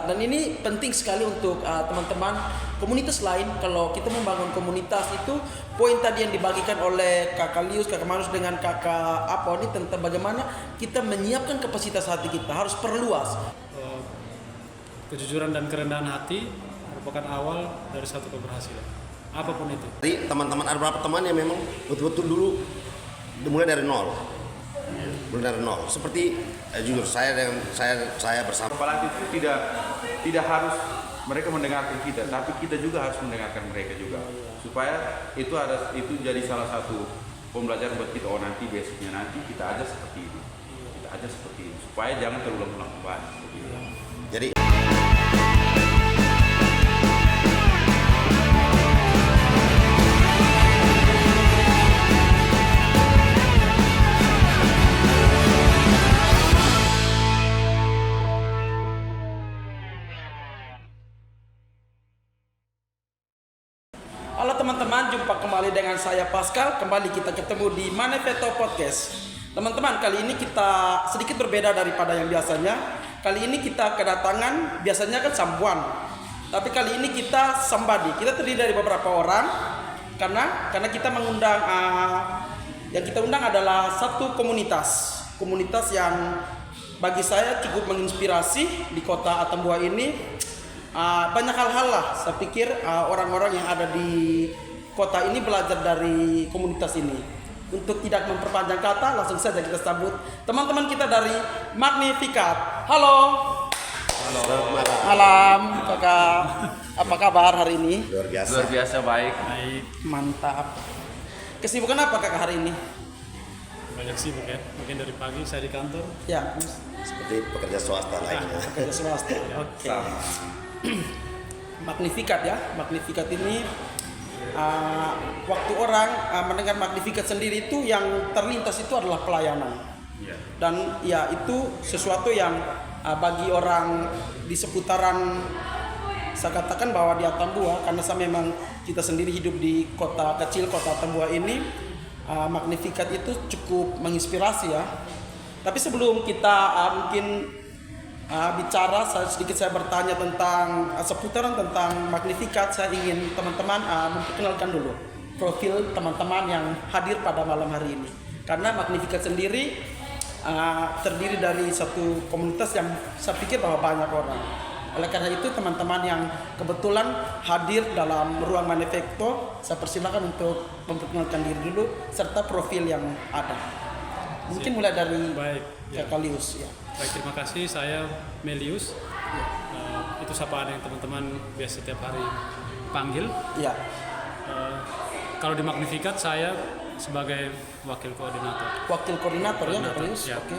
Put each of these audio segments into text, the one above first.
dan ini penting sekali untuk teman-teman komunitas lain. Kalau kita membangun komunitas itu, poin tadi yang dibagikan oleh Kakak Lius, Kakak Manus dengan Kakak Apa ini tentang bagaimana kita menyiapkan kapasitas hati kita, harus perluas. Kejujuran dan kerendahan hati merupakan awal dari satu keberhasilan, apapun itu. Jadi teman-teman, ada beberapa teman yang memang betul-betul dulu mulai dari nol. Seperti jujur saya bersama Apalagi itu tidak harus mereka mendengarkan kita, tapi kita juga harus mendengarkan mereka juga, supaya itu jadi salah satu pembelajaran buat kita. Nanti besoknya nanti kita aja seperti ini, supaya jangan terulang-ulang kembali. jadi Halo teman-teman, jumpa kembali dengan saya Pascal. Kembali kita ketemu di Manifesto Podcast. Teman-teman, kali ini kita sedikit berbeda daripada yang biasanya. Kali ini kita kedatangan, biasanya kan someone, tapi kali ini kita somebody. Kita terdiri dari beberapa orang karena kita mengundang yang kita undang adalah satu komunitas yang bagi saya cukup menginspirasi di kota Atambua ini. Banyak hal-hal lah, saya pikir orang-orang yang ada di kota ini belajar dari komunitas ini. Untuk tidak memperpanjang kata, langsung saja kita sambut teman-teman kita dari Magnificat. Halo. Malam, Kakak. Apa kabar hari ini? luar biasa baik. Mantap. Kesibukan apa Kakak hari ini? Banyak sibuk ya, mungkin dari pagi saya di kantor. Ya, seperti pekerja swasta lainnya. kerja swasta. Oke. Magnificat ya, Magnificat ini waktu orang mendengar Magnificat sendiri itu yang terlintas itu adalah pelayanan. Dan ya itu sesuatu yang bagi orang di seputaran, saya katakan bahwa di Atambua, karena saya memang kita sendiri hidup di kota kecil, kota Atambua ini, Magnificat itu cukup menginspirasi ya. Tapi sebelum kita mungkin bicara, saya bertanya tentang seputaran tentang Magnificat. Saya ingin teman-teman memperkenalkan dulu profil teman-teman yang hadir pada malam hari ini. Karena Magnificat sendiri terdiri dari satu komunitas yang saya pikir bahwa banyak orang. Oleh karena itu teman-teman yang kebetulan hadir dalam ruang Manifesto, saya persilakan untuk memperkenalkan diri dulu serta profil yang ada. Mungkin mulai dari Kakak Lius ya. Baik, terima kasih. Saya Melius. Itu sapaan yang teman-teman biasa setiap hari panggil. Iya. Kalau di Magnificat saya sebagai wakil koordinator. Wakil koordinator ya, Kakak Lius. Ya. Oke.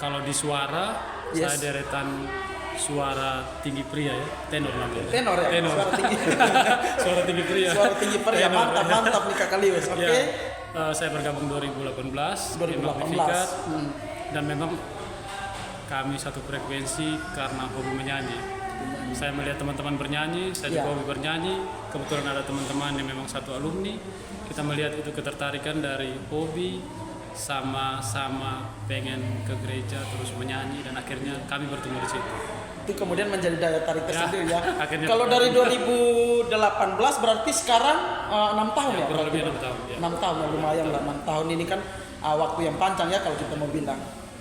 Kalau di suara, saya deretan suara tinggi pria ya, tenor namanya. Tenor ya. Tenor. Suara tinggi. Suara tinggi pria. Suara tinggi pria. Tenor, Mantap nih Kakak Lius. Oke. Ya. Saya bergabung 2018 di Magnificat. Dan memang kami satu frekuensi karena hobi menyanyi. Saya melihat teman-teman bernyanyi, saya juga hobi bernyanyi. Kebetulan ada teman-teman yang memang satu alumni. Kita melihat itu ketertarikan dari hobi, sama-sama pengen ke gereja terus menyanyi, dan akhirnya kami bertemu di situ. Itu kemudian menjadi daya tarik tersendiri ya. Kalau betul. dari 2018 berarti sekarang 6 tahun ya? Kurang lebih 6 tahun. Ya. 6 tahun ya, lumayan lah. 6 tahun ini kan waktu yang panjang ya kalau kita mau bilang.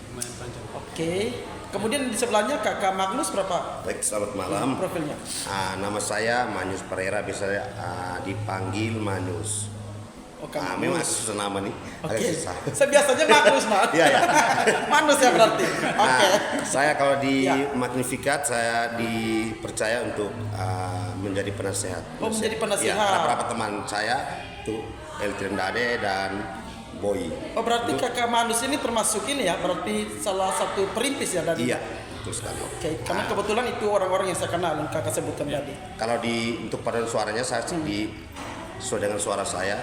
Lumayan panjang. Oke. Kemudian di sebelahnya Kakak Magnus berapa? Baik, selamat malam. Profilnya. Nama saya Manus Pereira, bisa dipanggil Manus. Oke. Memang susah nama nih. Oke. Agak susah. Saya biasanya Magnus, Mas. Iya ya. Manus ya berarti. Oke. Saya kalau di Magnificat saya dipercaya untuk menjadi penasehat. Oh, menjadi penasehat. Iya, ada beberapa teman saya tuh Eltrin Dade dan Boy. Oh, berarti Kakak Manus ini termasuk ini ya, berarti salah satu perintis ya dari. Iya, betul sekali. Oke, karena kebetulan itu orang-orang yang saya kenal yang Kakak sebutkan tadi. Kalau untuk paduan suaranya saya sesuai dengan suara saya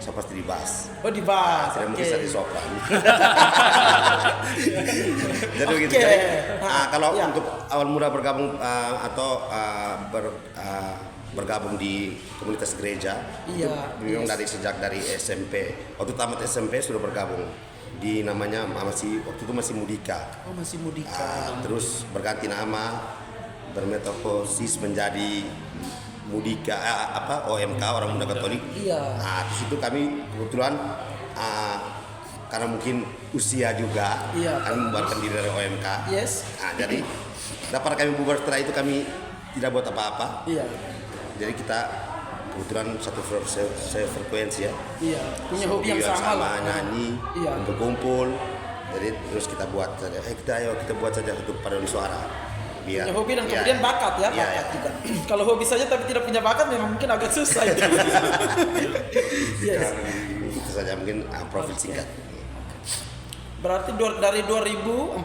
pasti dibas. Oh, dibas. Tidak mungkin saya di sopran. Jadi begitu. Oke. Jadi, kalau untuk awal mula bergabung atau bergabung di komunitas gereja, itu memang dari sejak dari SMP. Waktu tamat SMP sudah bergabung. di namanya masih waktu itu masih Mudika. Oh, masih Mudika. Terus berganti nama, bermetamorfosis menjadi Mudika OMK, Orang Muda Katolik. Iya. Nah, terus itu kami kebetulan karena mungkin usia juga, Iya. kami membubarkan diri dari OMK. Yes. Nah, jadi dapat kami bubar setelah itu kami tidak buat apa-apa. Iya. Jadi kita kebetulan satu frekuensi ya. Iya. Punya hobi yang sama lah. Nyanyi, Iya. untuk kumpul. Jadi terus kita buat saja. Kita buat saja untuk paduan suara. Biar, Punya hobi dan ya, kemudian bakat ya, iya, bakat iya. juga. Kalau hobi saja tapi tidak punya bakat memang mungkin agak susah itu. Yes. Itu saja mungkin profil singkat. Berarti dari 2014.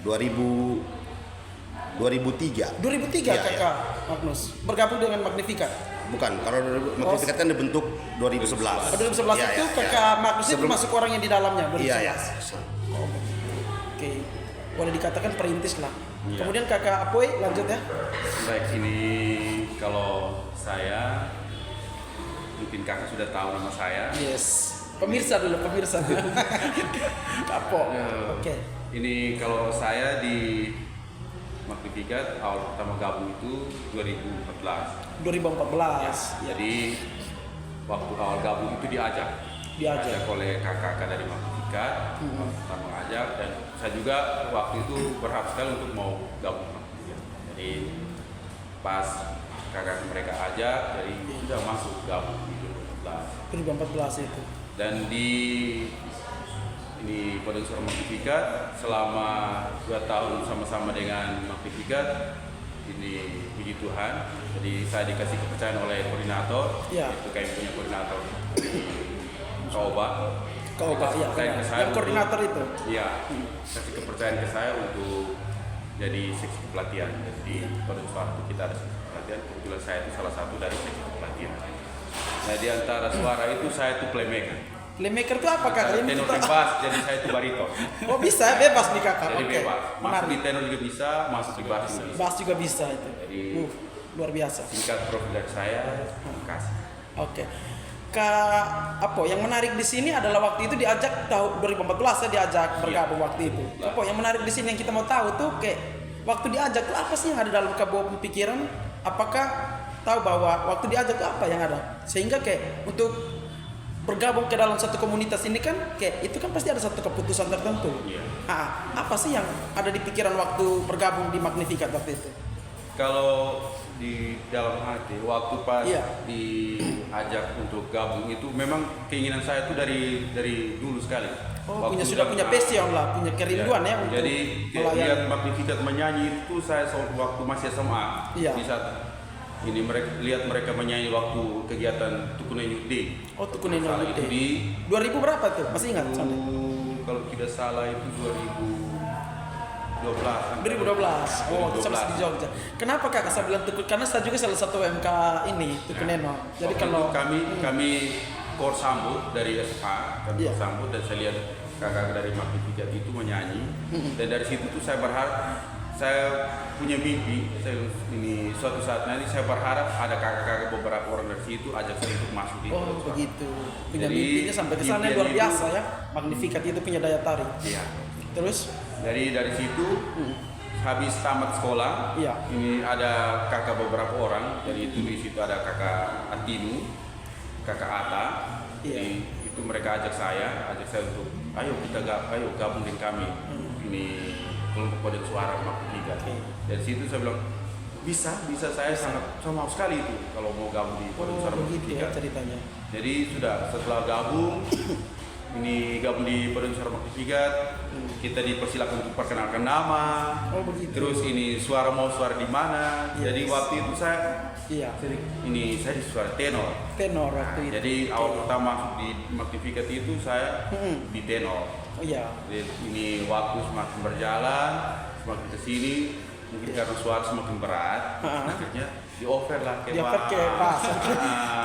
2003. 2003 Iya, kakak Magnus bergabung dengan Magnificat. Bukan, kalau Magnificat kan dibentuk 2011. 2011 Iya, itu iya, kakak iya. Magnus itu Sebelum- masuk orang yang di dalamnya 2011. Iya, iya. Oke. Boleh dikatakan perintis lah. Iya. Kemudian kakak Apoy lanjut ya. Baik, ini kalau saya mungkin kakak sudah tahu nama saya. Yes. Pemirsa dulu, pemirsa. Kapo. Oke. Ini kalau saya di Magnificat awal pertama gabung itu 2014. 2014. Ya. Jadi waktu awal gabung itu diajak oleh kakak-kakak dari Magnificat, pertama ngajak, dan saya juga waktu itu berhak sekali untuk mau gabung Magnificat. Jadi pas kakak mereka ajak, jadi sudah masuk gabung di 2014. 2014 itu. Dan di ini Paduan Suara Magnificat selama 2 tahun sama-sama dengan Magnificat, ini puji Tuhan. Jadi saya dikasih kepercayaan oleh koordinator, Ya. itu kami punya koordinator di Kaoba. Kau Pak ya. Kepercayaan ke saya Yang koordinator itu. Iya, kasih kepercayaan ke saya untuk jadi seksi pelatihan. Jadi di Paduan Suara itu kita ada seksi pelatihan. Kebetulan saya itu salah satu dari seksi pelatihan. Nah, di antara suara itu saya itu playmaker. Playmaker itu apa kakak? Ini Tenor kita- bebas, jadi saya itu bariton. Oh bisa bebas nih kakak. Jadi Oke. bebas. Masuk Menarik. di tenor juga bisa, masuk di bass juga bisa. Bass juga bisa itu. Jadi- Luar biasa. Singkat profil dari saya, terima kasih. Oke. Kak Apo, yang menarik di sini adalah waktu itu diajak tahun 2014 saya diajak bergabung waktu itu. Apo, yang menarik di sini yang kita mau tahu tuh kayak waktu diajak tuh apa sih yang ada dalam kabut pikiran? Apakah tahu bahwa waktu diajak tuh apa yang ada? Sehingga kayak untuk bergabung ke dalam satu komunitas ini kan kayak itu kan pasti ada satu keputusan tertentu. Iya. Apa sih yang ada di pikiran waktu bergabung di Magnificat waktu itu? Kalau di dalam hati, waktu pas Iya. diajak untuk gabung itu memang keinginan saya itu dari dulu sekali. Oh, Waktu sudah punya passion lah, punya kerinduan ya untuk Jadi lihat melayani. Magnificat menyanyi itu saya waktu masih SMA. Iya. Di saat ini mereka menyanyi waktu kegiatan Tukune Youth Day. Oh, Tukune Kalau Youth itu Day. di 2000 berapa tuh? Masih ingat sampai? kalau tidak salah itu 2012. 2012. Oh, waktu saya masih di 2012. Jogja. Kenapa Kak saya bilang Tukun? Karena saya juga salah satu UMK ini, Tukuneno. Jadi Waktu kalau itu kami kor sambut dari SMA, kami Iya. kor sambut, dan saya lihat kakak dari Magnificat itu menyanyi, dan dari situ tuh saya berharap, saya punya mimpi, ini suatu saat nanti saya berharap ada kakak-kakak beberapa orang dari situ ajak saya untuk masuk di oh Paduan Suara. begitu. Punya Jadi, mimpinya sampai ke sana impian luar itu- biasa ya. Magnificat itu punya daya tarik. Iya. Terus Dari situ habis tamat sekolah, Iya. ini ada kakak beberapa orang, jadi itu di situ ada kakak Atinu, kakak Ata, Iya. jadi itu mereka ajak saya untuk ayo gabung dengan kami ini kelompok Paduan Suara Magnificat. Dari situ saya bilang bisa saya sangat mau sekali itu kalau mau gabung di Paduan Suara begitu ya Magnificat. ceritanya. Jadi setelah gabung ini gabung di Paduan Suara Magnificat, kita dipersilakan untuk perkenalkan nama. Oh, begitu. Terus ini suara di mana? Yes. Jadi waktu itu saya Iya. di suara tenor. Tenor waktu itu. Jadi awal pertama masuk di Magnificat itu saya di tenor. Oh iya. Jadi ini waktu semakin berjalan, semakin kesini mungkin karena suara semakin berat, akhirnya di offer lah ke Dia pakai pas.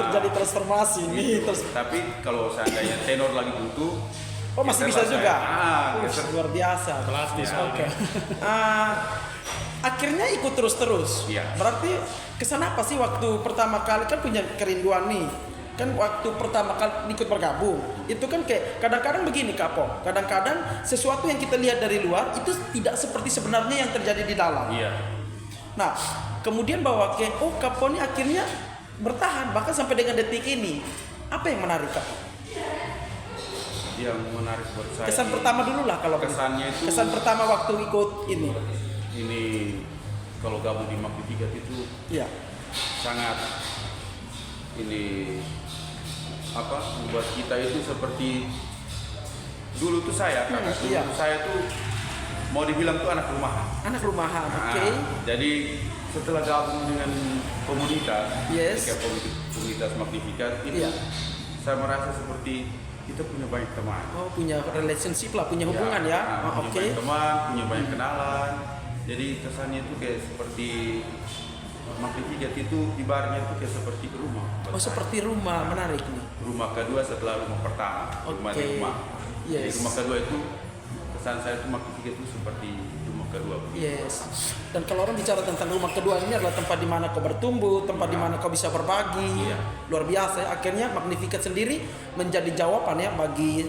Terjadi transformasi nih terus. Tapi kalau seandainya tenor lagi butuh, Oh masih bisa geser lah juga. saya. Wih, luar biasa. Pelatih Oke. soalnya. Akhirnya ikut terus-terus. Iya. Berarti kesan apa sih waktu pertama kali kan punya kerinduan nih kan waktu pertama kali ikut bergabung itu kan kayak kadang-kadang begini Kapo, kadang-kadang sesuatu yang kita lihat dari luar itu tidak seperti sebenarnya yang terjadi di dalam. Iya. Nah kemudian bahwa kayak Kapo ini akhirnya bertahan bahkan sampai dengan detik ini. Apa yang menarik Kapo? Yang menarik buat saya Kesan pertama dulu lah kalau kesannya itu kesan pertama waktu ikut ini. Ini kalau gabung di Magnificat itu Iya. sangat ini membuat kita itu seperti dulu tuh saya iya. saya tuh mau dibilang tuh anak rumahan. Anak rumahan, oke. Jadi setelah gabung dengan komunitas, Yes. kayak komunitas Magnificat itu, Iya. saya merasa seperti kita punya banyak teman. Oh punya relationship lah, punya hubungan ya. Punya Oke. banyak teman, punya banyak kenalan. Jadi kesannya itu kayak seperti Magnificat itu ibaratnya itu kayak seperti rumah. Oh seperti rumah, menarik nih. Rumah kedua setelah rumah pertama, rumah di rumah. Jadi Yes. rumah kedua itu kesan saya itu Magnificat itu seperti rumah kedua. Yes. Dan kalau orang bicara tentang rumah kedua ini adalah tempat di mana kau bertumbuh, tempat di mana kau bisa berbagi. Iya. Luar biasa ya. Akhirnya Magnificat sendiri menjadi jawaban ya bagi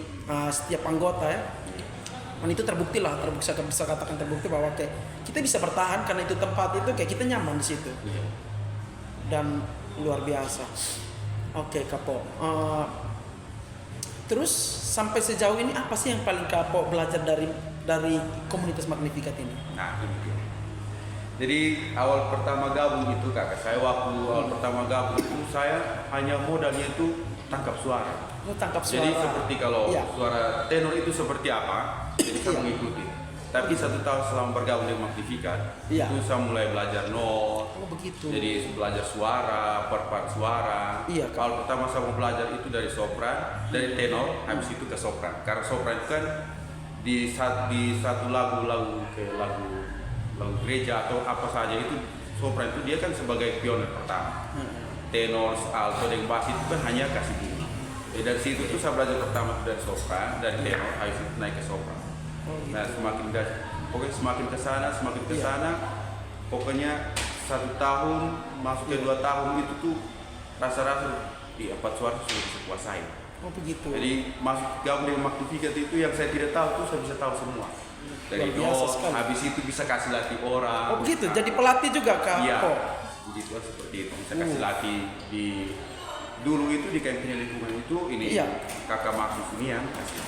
setiap anggota ya. Dan itu terbukti lah, bisa katakan terbukti bahwa kayak kita bisa bertahan karena itu tempat itu kayak kita nyaman di situ. Iya. Dan luar biasa. Oke Kapo. Terus sampai sejauh ini apa sih yang paling Kapo belajar dari komunitas Magnificat ini? Nah, itu dia. Jadi awal pertama gabung itu kakak saya waktu awal pertama gabung itu saya hanya modalnya itu tangkap suara. Tangkap suara. Jadi seperti kalau Iya. suara tenor itu seperti apa, jadi saya Iya. mengikuti. Tapi 1 tahun selama bergabung dengan Magnificat, Iya. itu saya mulai belajar not. Oh begitu. Jadi belajar suara, part-part suara. Iya, Kak. Kalau pertama saya mau belajar itu dari sopran, dari tenor, habis itu ke sopran. Karena sopran itu kan di satu lagu kayak lagu gereja atau apa saja itu sopran itu dia kan sebagai pionir pertama. Tenor, alto, dan bass itu kan hanya kasih bunyi. Jadi dari situ tuh saya belajar pertama dari sopran, dari tenor, habis itu naik ke sopran. Oh, gitu. Nah semakin ke sana, pokoknya 1 tahun masuk ke 2 tahun itu tuh rasa-rasa di 4 suara sudah bisa kuasai. Oh begitu. Jadi masuk gabung dengan Magnificat itu yang saya tidak tahu tuh saya bisa tahu semua. Dari Luar biasa not, sekali. habis itu bisa kasih latih orang. Oh begitu. Jadi pelatih juga Kak? Iya. Oh. Begitu kan seperti itu. Bisa kasih latih di dulu itu di kampanye lingkungan itu ini Iya. kakak Markus ini yang kasih.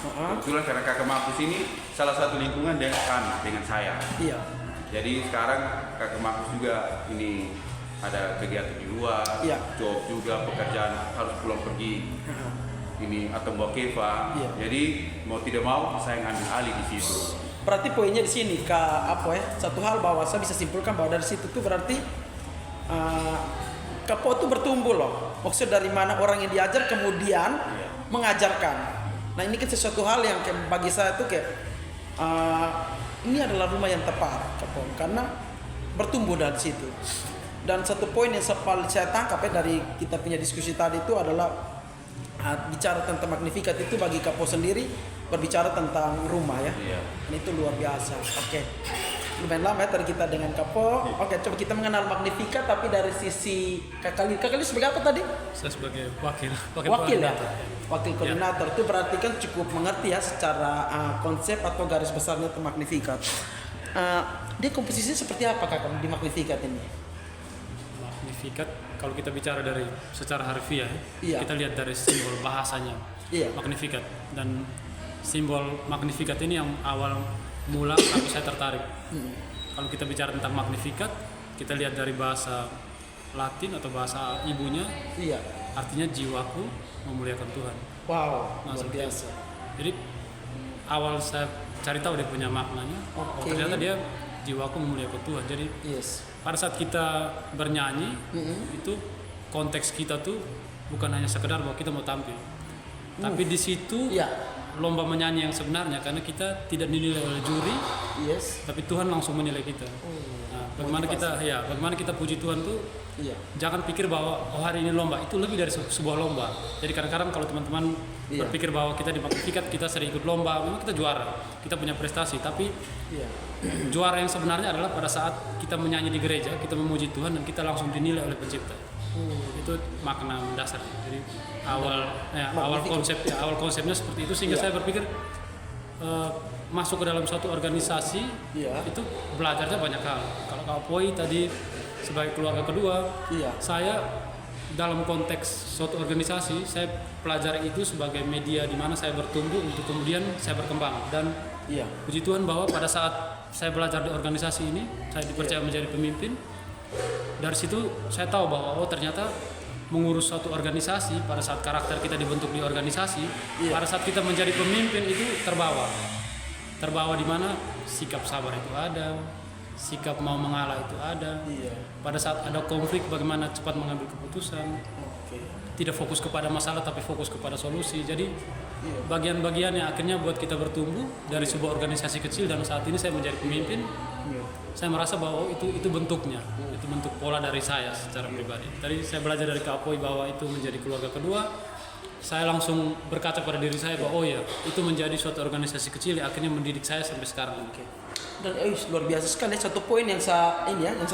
Uh-huh. Kebetulan karena kakak Markus ini salah satu lingkungan dengan kami, dengan saya. Iya. Jadi sekarang kakak Markus juga ini ada kegiatan di luar, Iya. job juga, pekerjaan harus pulang pergi Uh-huh. ini atau bawa keva. Iya. Jadi mau tidak mau saya ngambil alih di situ. Berarti poinnya di sini Kak satu hal bahwa saya bisa simpulkan bahwa dari situ tuh berarti Kapo tuh bertumbuh loh. Maksud dari mana orang yang diajar kemudian Iya. mengajarkan. Nah ini kan sesuatu hal yang kayak bagi saya tuh kayak ini adalah rumah yang tepat Kapo karena bertumbuh dari situ. Dan satu poin yang saya tangkap ya dari kita punya diskusi tadi itu adalah bicara tentang Magnificat itu bagi Kapo sendiri berbicara tentang rumah ya. Iya. Ini itu luar biasa. Oke. Lumayan lama ya tadi kita dengan Kapo. Oke, coba kita mengenal Magnificat tapi dari sisi Kak Khalil sebagai apa tadi? Saya sebagai wakil Wakil ya. koordinator. Wakil koordinator itu berarti kan cukup mengerti ya secara konsep atau garis besarnya tentang Magnificat. Dia komposisinya seperti apa Kak di Magnificat ini? Magnificat kalau kita bicara dari secara harfiah, Iya. kita lihat dari simbol bahasanya. Iya. Magnificat dan simbol Magnificat ini yang awal mula aku saya tertarik. Kalau kita bicara tentang Magnificat, kita lihat dari bahasa Latin atau bahasa ibunya, Iya. artinya jiwaku memuliakan Tuhan. Wow, Nah, luar seperti biasa. itu. Jadi awal saya cari tahu dia punya maknanya, Oke. ternyata dia jiwaku memuliakan Tuhan. Jadi Yes. pada saat kita bernyanyi, itu konteks kita tuh bukan hanya sekedar bahwa kita mau tampil, tapi di situ Iya. lomba menyanyi yang sebenarnya karena kita tidak dinilai oleh juri, Yes. tapi Tuhan langsung menilai kita. Nah, bagaimana kita puji Tuhan tuh, Iya. jangan pikir bahwa hari ini lomba, itu lebih dari sebuah lomba. Jadi kadang-kadang kalau teman-teman Iya. berpikir bahwa kita di Magnificat kita sering ikut lomba, memang kita juara, kita punya prestasi, tapi Iya. juara yang sebenarnya adalah pada saat kita menyanyi di gereja, kita memuji Tuhan dan kita langsung dinilai oleh Pencipta. Itu makna mendasar. Jadi awal konsepnya seperti itu, sehingga saya berpikir masuk ke dalam suatu organisasi itu belajarnya banyak hal. Kalau Kak Poi tadi sebagai keluarga kedua, saya dalam konteks suatu organisasi saya pelajari itu sebagai media di mana saya bertumbuh untuk kemudian saya berkembang. Dan puji Tuhan bahwa pada saat saya belajar di organisasi ini, saya dipercaya menjadi pemimpin. Dari situ saya tahu bahwa ternyata mengurus suatu organisasi, pada saat karakter kita dibentuk di organisasi, pada saat kita menjadi pemimpin itu terbawa di mana sikap sabar itu ada, sikap mau mengalah itu ada. Pada saat ada konflik bagaimana cepat mengambil keputusan. Tidak fokus kepada masalah tapi fokus kepada solusi. Jadi bagian-bagian yang akhirnya buat kita bertumbuh dari sebuah organisasi kecil, dan saat ini saya menjadi pemimpin. Saya merasa bahwa itu bentuknya, itu bentuk pola dari saya secara pribadi. Tadi saya belajar dari Kak Poi bahwa itu menjadi keluarga kedua. Saya langsung berkaca pada diri saya bahwa itu menjadi suatu organisasi kecil yang akhirnya mendidik saya sampai sekarang. Dan luar biasa sekali satu poin yang saya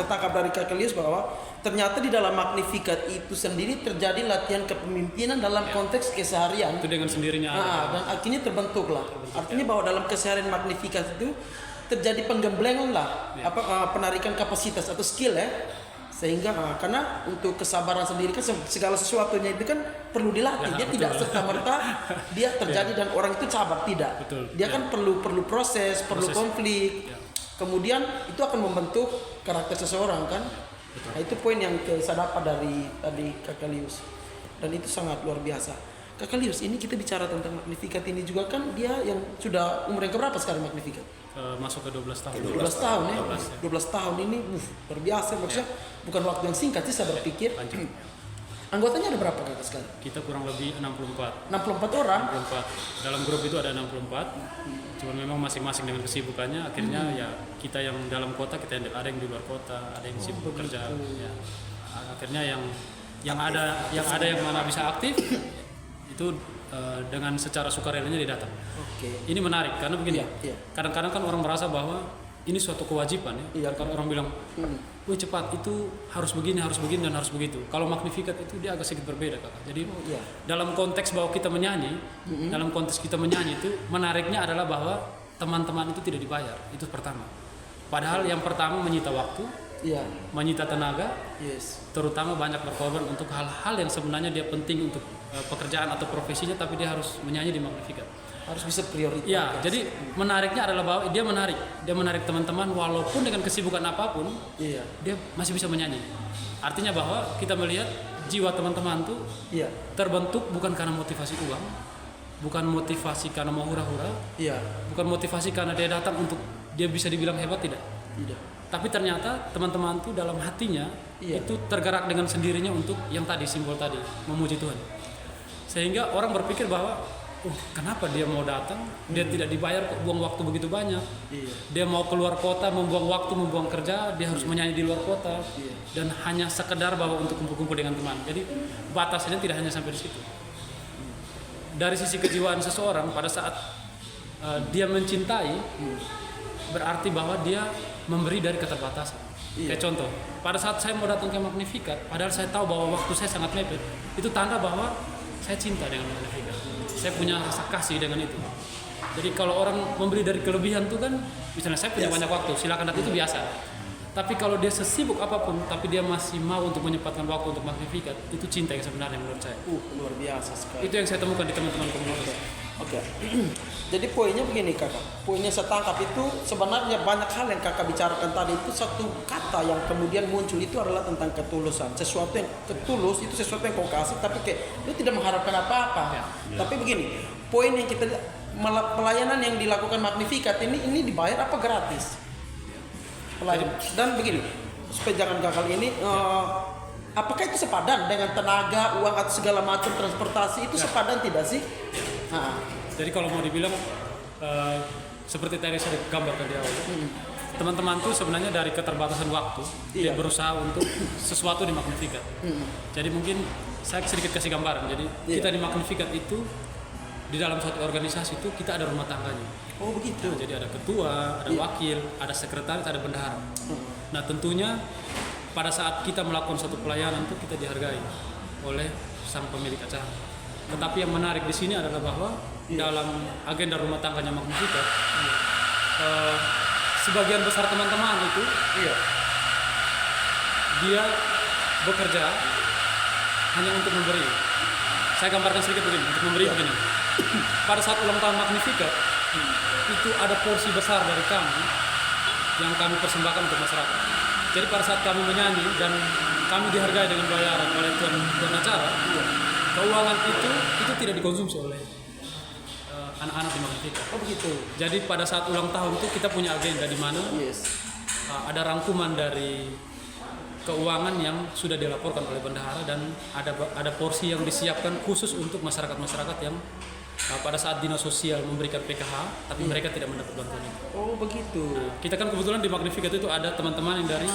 tangkap dari Kak Lius, bahwa ternyata di dalam Magnificat itu sendiri terjadi latihan kepemimpinan dalam konteks keseharian. Itu dengan sendirinya. Dan akhirnya terbentuklah. Artinya bahwa dalam keseharian Magnificat itu terjadi penggemblengan lah, penarikan kapasitas atau skill sehingga karena untuk kesabaran sendiri kan segala sesuatunya itu kan perlu dilatih. Dia tidak serta-merta dia terjadi dan orang itu sabar, tidak. Dia kan perlu proses, perlu konflik. Kemudian itu akan membentuk karakter seseorang kan. Nah, itu poin yang saya dapat dari tadi Kakak Lius. Dan itu sangat luar biasa. Kakak Lius, ini kita bicara tentang Magnificat ini juga kan, dia yang sudah umur yang keberapa sekarang Magnificat? Masuk ke 12 tahun. 12 tahun ya. 12 tahun ini luar biasa, maksudnya bukan waktu yang singkat sih saya berpikir. Anggotanya ada berapa Kakak sekarang? Kita kurang lebih 64. 64 orang? 64. Dalam grup itu ada 64. Cuman memang masing-masing dengan kesibukannya, akhirnya ya kita yang dalam kota, kita ada yang di luar kota, ada yang sibuk bekerja. Ya. Akhirnya yang ada yang mana bisa aktif itu dengan secara sukarelanya dia datang. Ini menarik karena begini. Kadang-kadang kan orang merasa bahwa ini suatu kewajiban ya. Kalau orang bilang, "Wih cepat, itu harus begini dan harus begitu." Kalau Magnificat itu dia agak sedikit berbeda, Kakak. Jadi dalam konteks bahwa kita menyanyi, itu menariknya adalah bahwa teman-teman itu tidak dibayar. Itu pertama. Padahal yang pertama menyita waktu, menyita tenaga, terutama banyak berkorban untuk hal-hal yang sebenarnya dia penting untuk pekerjaan atau profesinya, tapi dia harus menyanyi di Magnificat. Harus bisa prioritas. Jadi menariknya adalah bahwa dia menarik teman-teman walaupun dengan kesibukan apapun, dia masih bisa menyanyi. Artinya bahwa kita melihat jiwa teman-teman tuh terbentuk bukan karena motivasi uang, bukan motivasi karena mau hura-hura, bukan motivasi karena dia datang untuk dia bisa dibilang hebat, tidak. Tapi ternyata teman-teman tuh dalam hatinya itu tergerak dengan sendirinya untuk yang tadi, simbol tadi, memuji Tuhan. Sehingga orang berpikir bahwa kenapa dia mau datang, dia tidak dibayar kok, buang waktu begitu banyak. Dia mau keluar kota, membuang waktu, membuang kerja, dia harus menyanyi di luar kota. Dan hanya sekedar bahwa untuk kumpul-kumpul dengan teman. Jadi batasnya tidak hanya sampai di situ. Dari sisi kejiwaan seseorang, pada saat dia mencintai, berarti bahwa dia memberi dari keterbatasan. Kayak contoh, pada saat saya mau datang ke Magnificat, padahal saya tahu bahwa waktu saya sangat mepet, itu tanda bahwa saya cinta dengan Magnificat. Saya punya rasa kasih dengan itu. Jadi kalau orang memberi dari kelebihan itu kan, misalnya saya punya banyak waktu, silakan datang, itu biasa. Tapi kalau dia sesibuk apapun, tapi dia masih mau untuk menyempatkan waktu untuk Magnificat, itu cinta yang sebenarnya menurut saya. Luar biasa sekali. Itu yang saya temukan di teman-teman komunitas. Jadi poinnya begini Kakak, poinnya saya tangkap itu sebenarnya banyak hal yang Kakak bicarakan tadi, itu satu kata yang kemudian muncul itu adalah tentang ketulusan. Sesuatu yang ketulus itu sesuatu yang kau kasih, tapi itu tidak mengharapkan apa-apa. Tapi begini, poin yang kita pelayanan yang dilakukan Magnificat ini dibayar apa gratis? Pelayanan. Dan begini, supaya jangan gagal ini, apakah itu sepadan dengan tenaga, uang atau segala macam transportasi itu sepadan tidak sih? Jadi kalau mau dibilang seperti tadi saya gambarkan di awal, teman-teman tuh sebenarnya dari keterbatasan waktu dia berusaha untuk sesuatu di Magnificat. Jadi mungkin saya sedikit kasih gambaran. Jadi kita di Magnificat itu di dalam suatu organisasi itu kita ada rumah tangganya. Oh begitu. Jadi ada ketua, ada wakil, ada sekretaris, ada bendahara. Nah tentunya pada saat kita melakukan suatu pelayanan itu kita dihargai oleh sang pemilik acara. Tetapi yang menarik di sini adalah bahwa dalam agenda rumah tangganya Magnificat, sebagian besar teman-teman itu dia bekerja hanya untuk memberi. Saya gambarkan sedikit begini, untuk memberi begini. Pada saat ulang tahun Magnificat, itu ada porsi besar dari kami yang kami persembahkan untuk masyarakat. Jadi pada saat kami menyanyi dan kami dihargai dengan bayaran oleh tuan acara, keuangan itu tidak dikonsumsi oleh anak-anak di Magnificat. Oh begitu. Jadi pada saat ulang tahun itu kita punya agenda di mana ada rangkuman dari keuangan yang sudah dilaporkan oleh bendahara dan ada porsi yang disiapkan khusus untuk masyarakat-masyarakat yang pada saat dinas sosial memberikan PKH tapi mereka tidak mendapat bantuan itu. Oh begitu. Kita kan kebetulan di Magnificat itu ada teman-teman yang dari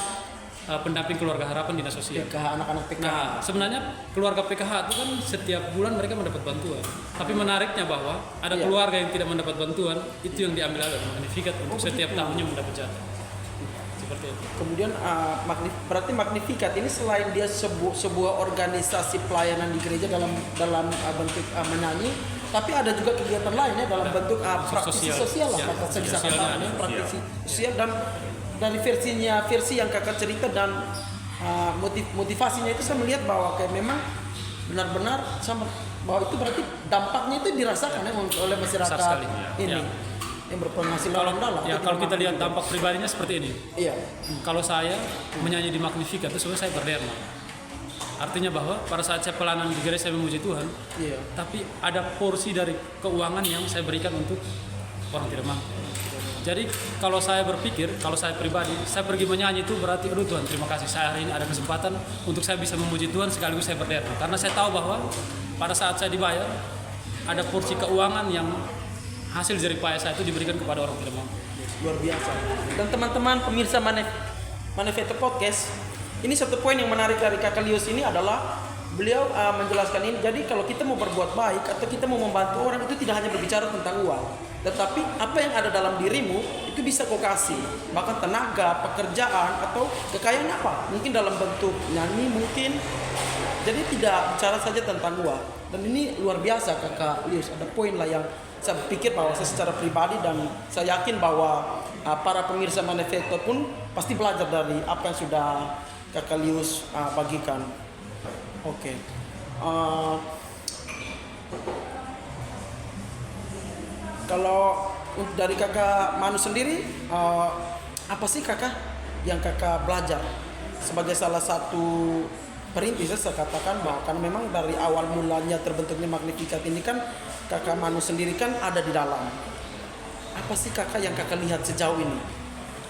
pendamping keluarga harapan dinas sosial. PKH, anak-anak PKH. Nah, sebenarnya keluarga PKH itu kan setiap bulan mereka mendapat bantuan. Tapi menariknya bahwa ada keluarga yang tidak mendapat bantuan, itu yang diambil oleh Magnificat untuk setiap tahunnya mendapat jatah. Seperti itu. Kemudian berarti Magnificat ini selain dia sebuah organisasi pelayanan di gereja dalam bentuk menyanyi, tapi ada juga kegiatan lainnya dalam bentuk praktisi sosial lah, kata saya bisa katakan praktisi sosial. Dan dari versi yang kakak cerita dan motivasinya itu saya melihat bahwa kayak memang benar-benar sama bahwa itu berarti dampaknya itu dirasakan oleh masyarakat ini yang berpenghasilan rendah lah. Ya, kalau kita lihat dampak pribadinya seperti ini. Iya. Kalau saya menyanyi di Magnificat itu sebenarnya saya berderma. Artinya bahwa pada saat saya pelayanan di gereja saya memuji Tuhan, tapi ada porsi dari keuangan yang saya berikan untuk orang tidak mampu. Jadi kalau saya berpikir, kalau saya pribadi, saya pergi menyanyi itu berarti, aduh Tuhan terima kasih saya hari ini ada kesempatan untuk saya bisa memuji Tuhan sekaligus saya berderma. Karena saya tahu bahwa pada saat saya dibayar, ada porsi keuangan yang hasil jerih payah saya itu diberikan kepada orang tidak mampu. Luar biasa. Dan teman-teman pemirsa Manifesto Podcast, ini satu poin yang menarik dari Kakak Lius ini adalah beliau menjelaskan ini. Jadi kalau kita mau berbuat baik atau kita mau membantu orang itu tidak hanya berbicara tentang uang, tetapi apa yang ada dalam dirimu itu bisa kau kasih, bahkan tenaga, pekerjaan atau kekayaan apa, mungkin dalam bentuk nyanyi mungkin. Jadi tidak bicara saja tentang uang. Dan ini luar biasa Kakak Lius. Ada poin lah yang saya pikir bahwa saya secara pribadi dan saya yakin bahwa para pemirsa Manifesto pun pasti belajar dari apa yang sudah Kakak Lius bagikan. Oke. Kalau dari Kakak Manu sendiri, apa sih Kakak yang Kakak belajar sebagai salah satu perintis? Saya katakan bahwa kan memang dari awal mulanya terbentuknya Magnificat ini kan Kakak Manu sendiri kan ada di dalam. Apa sih Kakak yang Kakak lihat sejauh ini?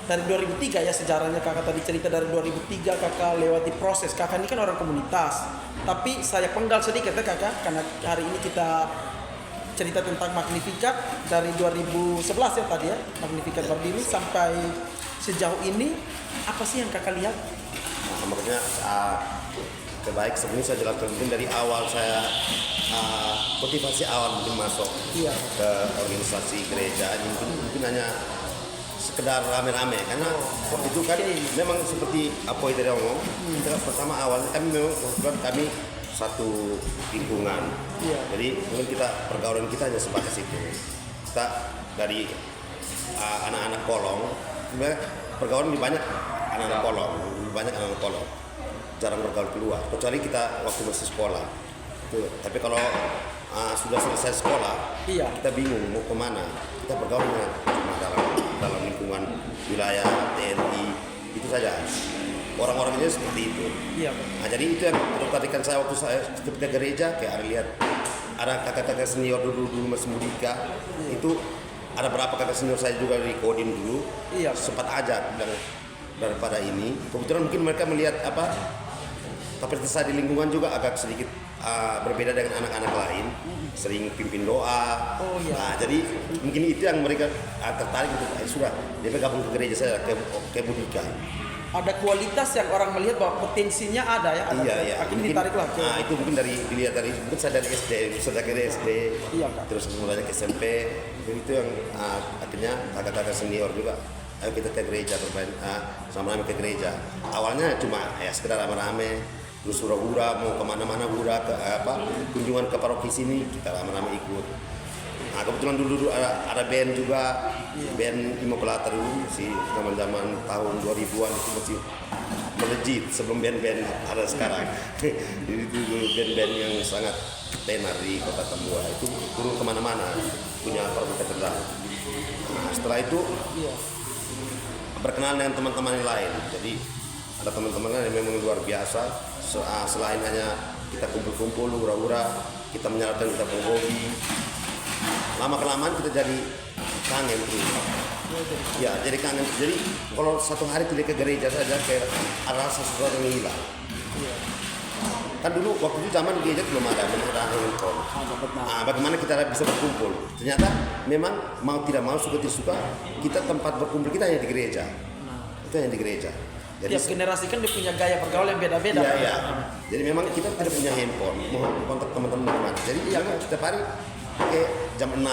Dari 2003 ya sejarahnya Kakak tadi cerita dari 2003 Kakak lewati proses. Kakak ini kan orang komunitas. Tapi saya penggal sedikit ya Kakak, karena hari ini kita cerita tentang Magnificat dari 2011 ya tadi ya, Magnificat berdiri sampai sejauh ini. Apa sih yang Kakak lihat? Nah, makanya terbaik sebenarnya saya jelaskan mungkin dari awal saya motivasi awal mungkin masuk ke organisasi gereja ini mungkin hanya sekedar rame-rame karena itu kan memang seperti apa yang tadi ngomong kita pertama awalnya kami memang kebetulan kami satu lingkungan jadi mungkin kita pergaulan kita hanya sebatas itu kita dari anak-anak kolong sebenarnya pergaulan lebih banyak anak-anak kolong jarang bergaul keluar kecuali kita waktu masih sekolah itu. Tapi kalau sudah selesai sekolah kita bingung mau kemana, kita bergaul dengan dalam lingkungan wilayah TNI itu saja orang-orangnya seperti itu. Nah, jadi itu yang tertarikan saya waktu saya ketika gereja kayak ada lihat ada kakak-kakak senior dulu masih mudika itu ada berapa kakak senior saya juga di Kodim dulu sempat ajak dan daripada ini kebetulan mungkin mereka melihat kapasitas saya di lingkungan juga agak sedikit berbeda dengan anak-anak lain sering pimpin doa nah jadi mungkin itu yang mereka tertarik untuk sudah dia bergabung ke gereja saya ke Mudika. Ada kualitas yang orang melihat bahwa potensinya ada ya akhirnya ditarik lah itu mungkin dilihat dari mungkin saya dari SD sudah ke SD terus mulai ke SMP itu yang akhirnya kakak-kakak senior juga ayo kita ke gereja sama-sama ke gereja. Awalnya cuma ya sekedar rame-rame, terus hura-hura mau kemana-mana hura ke kunjungan ke paroki sini kita rame-rame ikut. Nah kebetulan dulu ada band juga, band Immaculata dulu sih zaman tahun 2000-an itu masih melejit sebelum band-band ada sekarang. Jadi itu dulu band-band yang sangat tenar di Kota Tambua, itu turun kemana-mana punya paroki katedral. Nah setelah itu berkenalan dengan teman-teman yang lain, jadi ada teman-teman yang memang luar biasa. Selain hanya kita kumpul-kumpul hura-hura, kita menyalakan kita hobi, lama-kelamaan kita jadi kangen tuh. Ya, jadi kangen. Jadi kalau satu hari tidak ke gereja saja kayak ada sesuatu yang hilang. Kan dulu waktu itu zaman gereja belum ada handphone. Bagaimana kita bisa berkumpul? Ternyata memang mau tidak mau suka tidak suka kita tempat berkumpul kita hanya di gereja. Itu hanya di gereja. Jadi, tiap generasi kan dia punya gaya pergaulan yang beda-beda. Iya. Jadi memang kita tidak punya handphone, mau kontak teman-teman di mana. Jadi memang setiap hari kayak jam 6,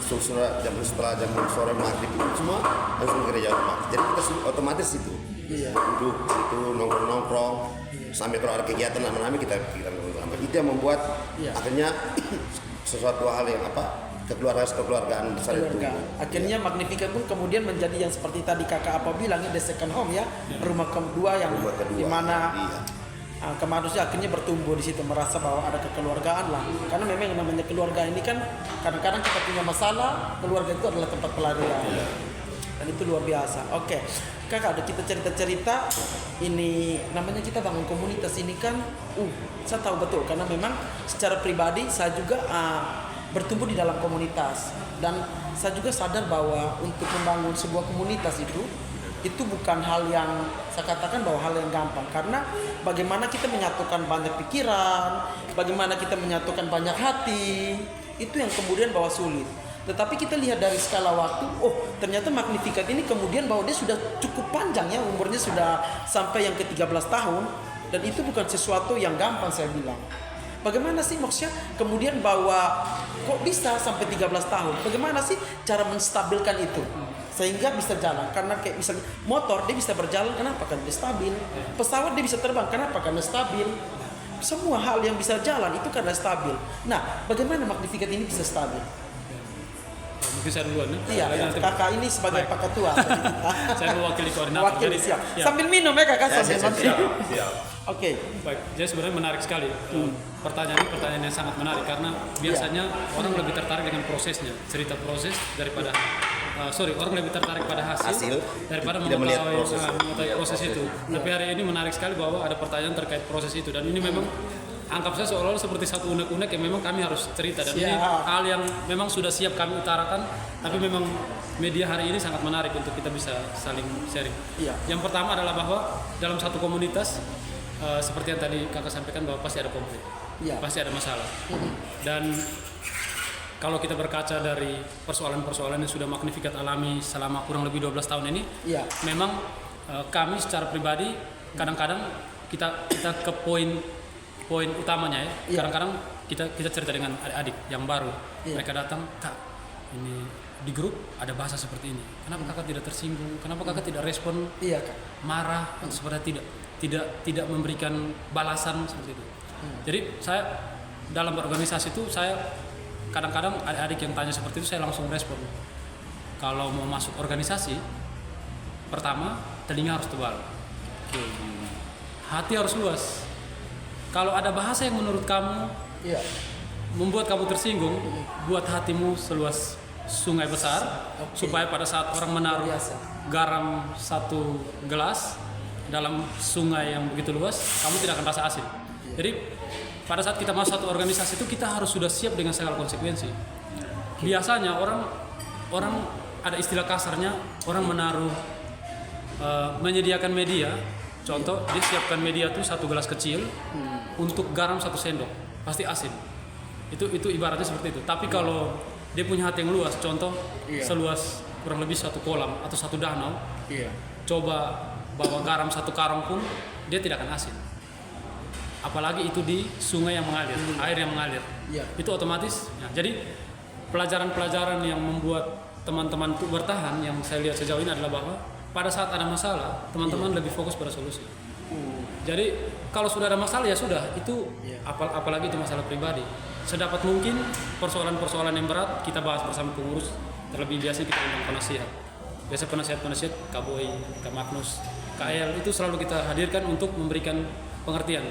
setelah jam sore maghrib itu semua langsung ke gereja otomatis. Jadi kita otomatis itu duduk itu nongkrong sampai kalau ada kegiatan lama-lama kita nongkrong. Itu yang membuat akhirnya sesuatu hal yang kekeluargaan besar itu. Akhirnya Magnificat pun kemudian menjadi yang seperti tadi kakak apa bilang the second home rumah kedua yang di mana kemanusiaan akhirnya bertumbuh di situ, merasa bahwa ada kekeluargaan lah. Karena memang yang namanya keluarga ini kan kadang-kadang kita punya masalah, keluarga itu adalah tempat pelarian. Dan itu luar biasa. Oke. Kakak, ada kita cerita-cerita ini namanya kita bangun komunitas ini kan saya tahu betul karena memang secara pribadi saya juga bertumbuh di dalam komunitas dan saya juga sadar bahwa untuk membangun sebuah komunitas itu bukan hal yang saya katakan bahwa hal yang gampang, karena bagaimana kita menyatukan banyak pikiran, bagaimana kita menyatukan banyak hati, itu yang kemudian bahwa sulit. Tetapi kita lihat dari skala waktu, ternyata Magnificat ini kemudian bahwa dia sudah cukup panjang ya, umurnya sudah sampai yang ke-13 tahun, dan itu bukan sesuatu yang gampang saya bilang. Bagaimana sih maksudnya kemudian bahwa kok bisa sampai 13 tahun? Bagaimana sih cara menstabilkan itu sehingga bisa jalan? Karena kayak misalnya motor dia bisa berjalan, kenapa? Karena dia stabil. Pesawat dia bisa terbang, kenapa? Karena stabil. Semua hal yang bisa jalan itu karena stabil. Nah, bagaimana Magnificat ini bisa stabil? Mungkin saya duluan Iya, kakak ini sebagai pak ketua. Saya mewakili koordinator. Wakil, siap. Sambil minum ya kakak. Siap. Oke. Baik, jadi sebenarnya menarik sekali. Pertanyaan yang sangat menarik karena biasanya orang lebih tertarik dengan prosesnya, cerita proses daripada orang lebih tertarik pada hasil daripada mengetahui proses itu. Tapi hari ini menarik sekali bahwa ada pertanyaan terkait proses itu, dan ini memang anggap saya seolah-olah seperti satu unek-unek yang memang kami harus cerita, dan ini hal yang memang sudah siap kami utarakan, tapi memang media hari ini sangat menarik untuk kita bisa saling sharing. Yang pertama adalah bahwa dalam satu komunitas seperti yang tadi kakak sampaikan bahwa pasti ada konflik, pasti ada masalah. Dan kalau kita berkaca dari persoalan-persoalan yang sudah Magnificat alami selama kurang lebih 12 tahun ini, memang kami secara pribadi kadang-kadang kita ke poin utamanya ya. Kadang-kadang kita cerita dengan adik-adik yang baru, mereka datang, Kak, ini di grup ada bahasa seperti ini, kenapa kakak tidak tersinggung, kenapa kakak tidak respon, marah, seperti tidak memberikan balasan seperti itu. Jadi saya dalam berorganisasi itu saya kadang-kadang adik-adik yang tanya seperti itu saya langsung respon. Kalau mau masuk organisasi, pertama telinga harus tebal, hati harus luas. Kalau ada bahasa yang menurut kamu membuat kamu tersinggung, buat hatimu seluas sungai besar, supaya pada saat orang menaruh garam 1 gelas dalam sungai yang begitu luas, kamu tidak akan rasa asin. Jadi pada saat kita masuk satu organisasi itu kita harus sudah siap dengan segala konsekuensi. Biasanya orang ada istilah kasarnya, orang menaruh menyediakan media. Contoh, dia siapkan media tuh 1 gelas kecil untuk garam 1 sendok, pasti asin. Itu ibaratnya seperti itu. Tapi kalau dia punya hati yang luas, contoh seluas kurang lebih 1 kolam atau 1 danau, coba bawa garam 1 karung pun dia tidak akan asin. Apalagi itu di sungai yang mengalir, air yang mengalir. Itu otomatis. Jadi pelajaran-pelajaran yang membuat teman-teman itu bertahan yang saya lihat sejauh ini adalah bahwa pada saat ada masalah, teman-teman lebih fokus pada solusi. Jadi kalau sudah ada masalah ya sudah, itu apalagi itu masalah pribadi. Sedapat mungkin persoalan-persoalan yang berat kita bahas bersama pengurus, terlebih biasa kita undang penasihat. Biasa penasihat-penasihat Kak Boy, Kak Magnus, KL itu selalu kita hadirkan untuk memberikan pengertian.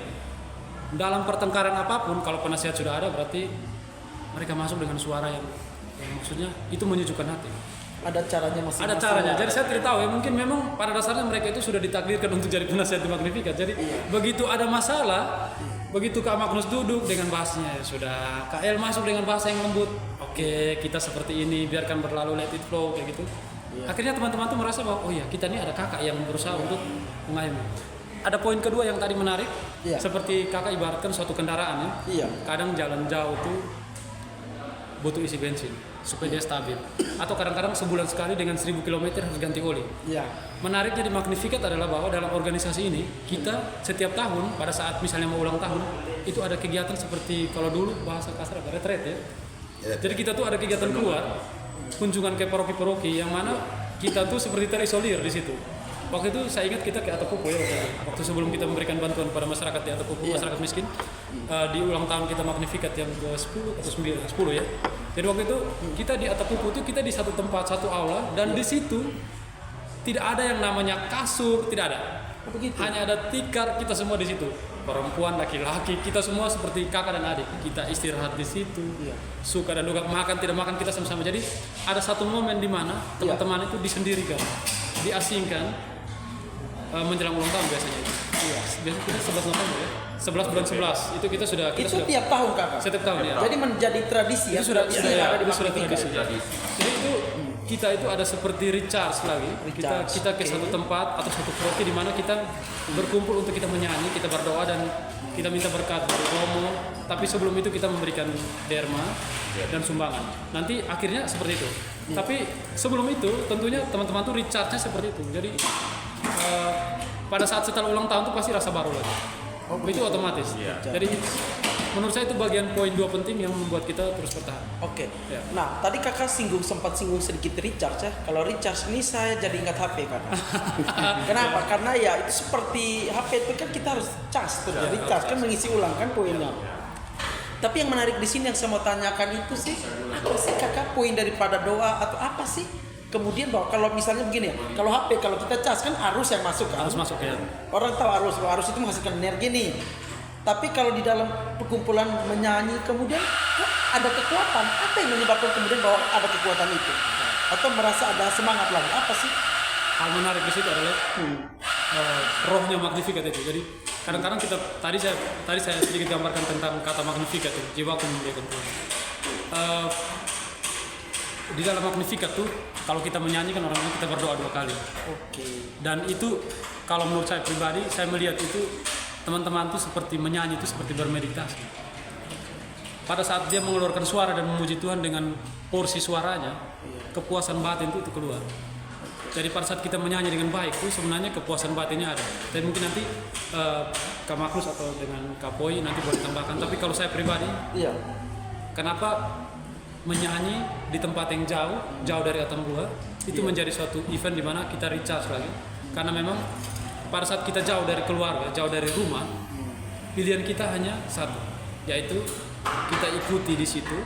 Dalam pertengkaran apapun, kalau penasihat sudah ada berarti mereka masuk dengan suara yang maksudnya itu menyejukkan hati. Ada caranya masing-masing. Ada caranya. Jadi saya tidak tahu ya, mungkin memang pada dasarnya mereka itu sudah ditakdirkan untuk jadi penasihat di Magnificat. Jadi begitu ada masalah, begitu Kak Magnus duduk dengan bahasanya ya sudah, KL masuk dengan bahasa yang lembut. Oke, kita seperti ini, biarkan berlalu, let it flow kayak gitu. Akhirnya teman-teman tuh merasa bahwa oh ya, kita ini ada kakak yang berusaha untuk mengayomi. Ada poin kedua yang tadi menarik, seperti kakak ibaratkan suatu kendaraan ya. Kadang jalan jauh tuh butuh isi bensin supaya dia stabil. Atau kadang-kadang sebulan sekali dengan 1000 km harus ganti oli. Menariknya di Magnificat adalah bahwa dalam organisasi ini kita setiap tahun pada saat misalnya mau ulang tahun itu ada kegiatan seperti kalau dulu bahasa kasar ada retret ya. Jadi kita tuh ada kegiatan keluar, kunjungan ke paroki-paroki yang mana kita tuh seperti terisolir di situ. Waktu itu saya ingat kita ke Atapupo ya, waktu sebelum kita memberikan bantuan pada masyarakat di Atapupo, masyarakat miskin, di ulang tahun kita Magnificat yang ke-10 atau 10 ya. Jadi waktu itu kita di Atapupo itu kita di satu tempat, satu aula, dan di situ tidak ada yang namanya kasur, tidak ada. Hanya ada tikar, kita semua di situ. Perempuan, laki-laki, kita semua seperti kakak dan adik. Kita istirahat di situ, suka dan duka, makan tidak makan kita sama-sama. Jadi ada satu momen di mana teman-teman itu disendirikan, diasingkan. Menjelang ulang tahun biasanya. Biasanya kita 11 November ya. 11 bulan 11 itu kita sudah tiap tahun kakak. Setiap tahun ya. Jadi menjadi tradisi ya. Itu sudah di tradisi. Jadi itu kita itu ada seperti recharge lagi. Kita ke satu tempat atau satu paroki di mana kita berkumpul untuk kita menyanyi, kita berdoa dan kita minta berkat dari Romo. Tapi sebelum itu kita memberikan derma dan sumbangan. Nanti akhirnya seperti itu. Tapi sebelum itu tentunya teman-teman tuh recharge-nya seperti itu. Jadi pada saat setelah ulang tahun tuh pasti rasa baru lagi. Itu otomatis. Jadi menurut saya itu bagian poin 2 penting yang membuat kita terus bertahan. Nah, tadi kakak sempat singgung sedikit recharge ya. Kalau recharge ini saya jadi ingat HP kakak. Kenapa? Karena ya itu seperti HP itu kan kita harus charge tuh. Recharge kan mengisi ulang kan poinnya. Tapi yang menarik di sini yang saya mau tanyakan itu sih, apa sih kakak poin daripada doa atau apa sih? Kemudian bahwa kalau misalnya begini ya, kalau HP kalau kita cas kan arus yang masuk kan? Arus masuk ya. Orang tahu arus itu menghasilkan energi nih. Tapi kalau di dalam perkumpulan menyanyi kemudian ada kekuatan, apa yang menyebabkan kemudian bahwa ada kekuatan itu? Atau merasa ada semangat lagi? Apa sih? Hal menarik di situ adalah rohnya Magnificat itu. Jadi kadang-kadang kita tadi saya sedikit gambarkan tentang kata Magnificat itu, jiwaku memuliakan Tuhan. Di dalam Magnificat tuh kalau kita menyanyi kan orang-orang kita berdoa 2 kali. Dan itu kalau menurut saya pribadi saya melihat itu teman-teman tuh seperti menyanyi itu seperti bermeditasi. Pada saat dia mengeluarkan suara dan memuji Tuhan dengan porsi suaranya, kepuasan batin itu keluar. Jadi pada saat kita menyanyi dengan baik itu sebenarnya kepuasan batinnya ada. Dan mungkin nanti Kak Magnus atau dengan Kak Boy nanti boleh tambahkan. Tapi kalau saya pribadi, kenapa menyanyi di tempat yang jauh dari Atambua itu menjadi suatu event di mana kita recharge lagi. Karena memang pada saat kita jauh dari keluarga, jauh dari rumah, pilihan kita hanya satu, yaitu kita ikuti di situ,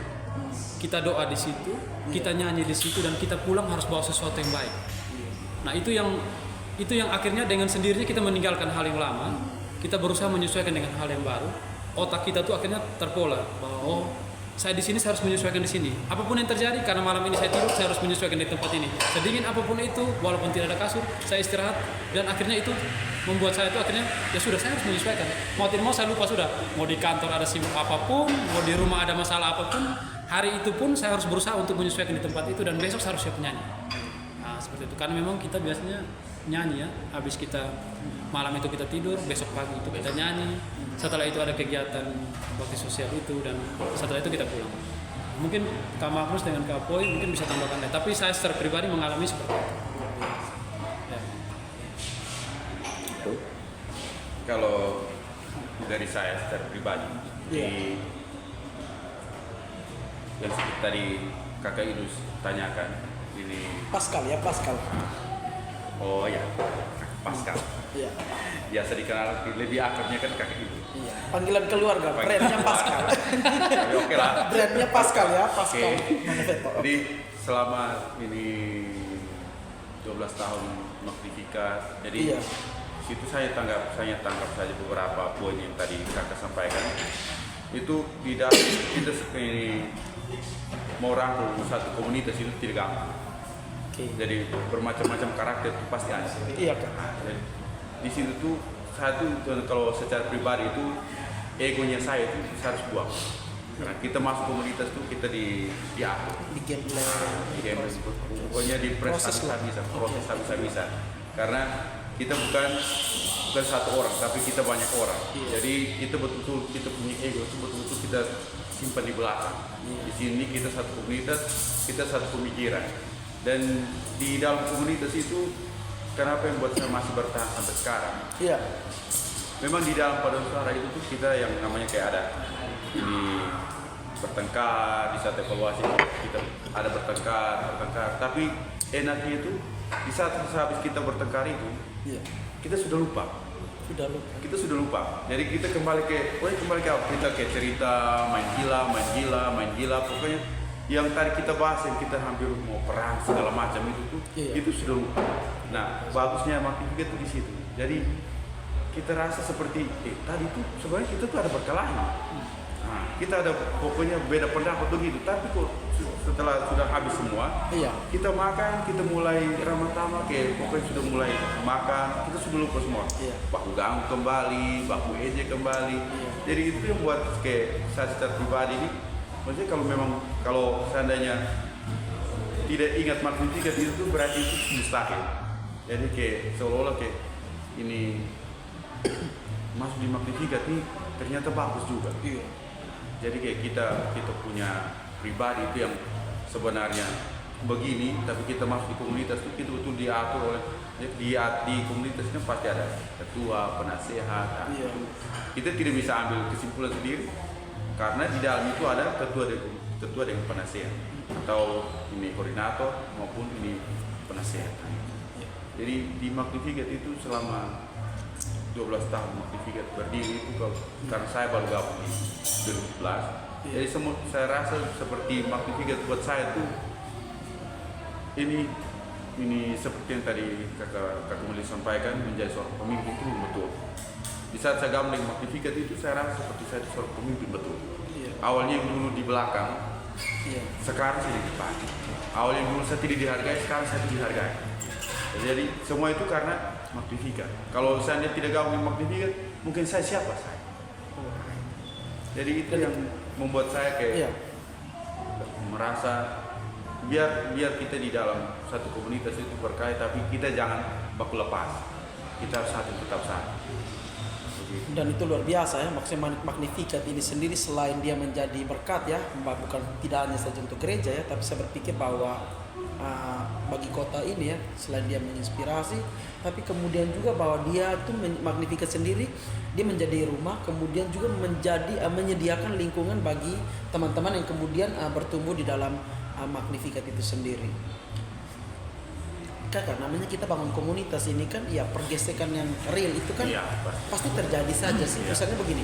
kita doa di situ, kita nyanyi di situ, dan kita pulang harus bawa sesuatu yang baik. Nah itu yang akhirnya dengan sendirinya kita meninggalkan hal yang lama, kita berusaha menyesuaikan dengan hal yang baru. Otak kita tuh akhirnya terpola bahwa saya di sini saya harus menyesuaikan di sini. Apapun yang terjadi, karena malam ini saya tidur, saya harus menyesuaikan di tempat ini. Sedingin apapun itu, walaupun tidak ada kasur, saya istirahat. Dan akhirnya itu membuat saya itu akhirnya ya sudah saya harus menyesuaikan. Mau tidak mau saya lupa sudah. Mau di kantor ada sibuk apapun, mau di rumah ada masalah apapun, hari itu pun saya harus berusaha untuk menyesuaikan di tempat itu dan besok saya harus siap menyanyi. Nah seperti itu. Karena memang kita biasanya nyanyi ya, habis kita malam itu kita tidur, besok pagi itu kita nyanyi. Setelah itu ada kegiatan bakti sosial itu dan setelah itu kita pulang. Mungkin Kak Magnus dengan Kak Boy mungkin bisa tambahkan deh. Tapi saya secara pribadi mengalami seperti itu. Kalau dari saya secara pribadi, yang seperti tadi Kakak Idus tanyakan, ini Pascal ya, Pascal. oh ya Pascal. Iya. Biasa dikenal lebih akrabnya kan kakek ibu. Iya. Panggilan keluarga, brandnya Pascal. Tapi oke lah. Brandnya Pascal ya, Pascal. Oke. Jadi selama ini 12 tahun Magnificat, jadi Iya. situ saya tangkap saja beberapa poin yang tadi kakak sampaikan. Itu tidak kita ini mau rangkul satu komunitas itu tidak gampang. Oke. Jadi bermacam-macam karakter itu pasti ada. Iya Kak. Jadi, di situ tuh satu kalau secara pribadi itu egonya saya itu saya harus buang. Karena kita masuk komunitas tuh kita diatur. Di game Pokoknya di proses habis-habisan. Karena kita bukan satu orang, tapi kita banyak orang. Jadi kita betul-betul kita punya ego itu betul-betul kita simpan di belakang. Di sini kita satu komunitas, kita satu pemikiran. Dan di dalam komunitas itu, kenapa yang buat saya masih bertahan sampai sekarang? Iya. Memang di dalam paduan suara itu tuh kita yang namanya kayak ada ini bertengkar, di saat evaluasi kita ada bertengkar. Tapi enaknya itu di saat habis kita bertengkar itu, Iya. kita sudah lupa. Kita sudah lupa. Jadi kita kembali ke kita kayak cerita main gila. Pokoknya yang tadi kita bahas yang kita hampir mau perang segala macam itu tuh, itu sudah lupa. Nah, bagusnya Magnificat itu di situ. Jadi kita rasa seperti tadi tuh sebenarnya kita tuh ada berkelahi. Nah, kita ada pokoknya beda pendapat begitu. Tapi kok setelah sudah habis semua, kita makan, kita mulai ramah-tamah, kayak pokoknya sudah mulai makan, kita sudah lupa semua. Baku ganggu kembali, baku ejek kembali. Jadi itu yang buat kayak saya secara pribadi ini, maksudnya kalau seandainya tidak ingat Magnificat itu tuh berarti itu mustahil. Jadi kayak seolah-olah kayak ini masuk di Magnificat ini ternyata bagus juga. Jadi kayak kita punya pribadi itu yang sebenarnya begini, tapi kita masuk di komunitas itu kita betul diatur oleh di komunitas kan pasti ada ketua, penasehat. Kita tidak bisa ambil kesimpulan sendiri karena di dalam itu ada ketua dengan penasehat atau ini koordinator maupun ini penasehat. Jadi di Magnificat itu selama 12 tahun Magnificat berdiri itu karena saya baru gabung di 2011. Jadi saya rasa seperti Magnificat buat saya tuh ini seperti yang tadi kakak Meli sampaikan, menjadi seorang pemimpin itu betul. Di saat saya gabung dengan Magnificat itu saya rasa seperti saya seorang pemimpin betul. Awalnya yang dulu di belakang, sekarang saya di depan. Awalnya yang dulu saya tidak dihargai, sekarang saya dihargai. Jadi semua itu karena Magnificat. Kalau saya tidak gabung dengan Magnificat, mungkin saya siapa saya? Jadi itu yang membuat saya kayak merasa biar kita di dalam satu komunitas itu berkait, tapi kita jangan baku lepas. Kita harus tetap satu. Dan itu luar biasa ya, maksudnya Magnificat ini sendiri selain dia menjadi berkat ya, bukan tidak hanya saja untuk gereja ya, tapi saya berpikir bahwa bagi kota ini ya, selain dia menginspirasi, tapi kemudian juga bahwa dia itu Magnificat sendiri dia menjadi rumah, kemudian juga menyediakan lingkungan bagi teman-teman yang kemudian bertumbuh di dalam Magnificat itu sendiri. Kakak, namanya kita bangun komunitas ini kan ya pergesekan yang real itu kan pasti terjadi saja sih. Misalnya begini,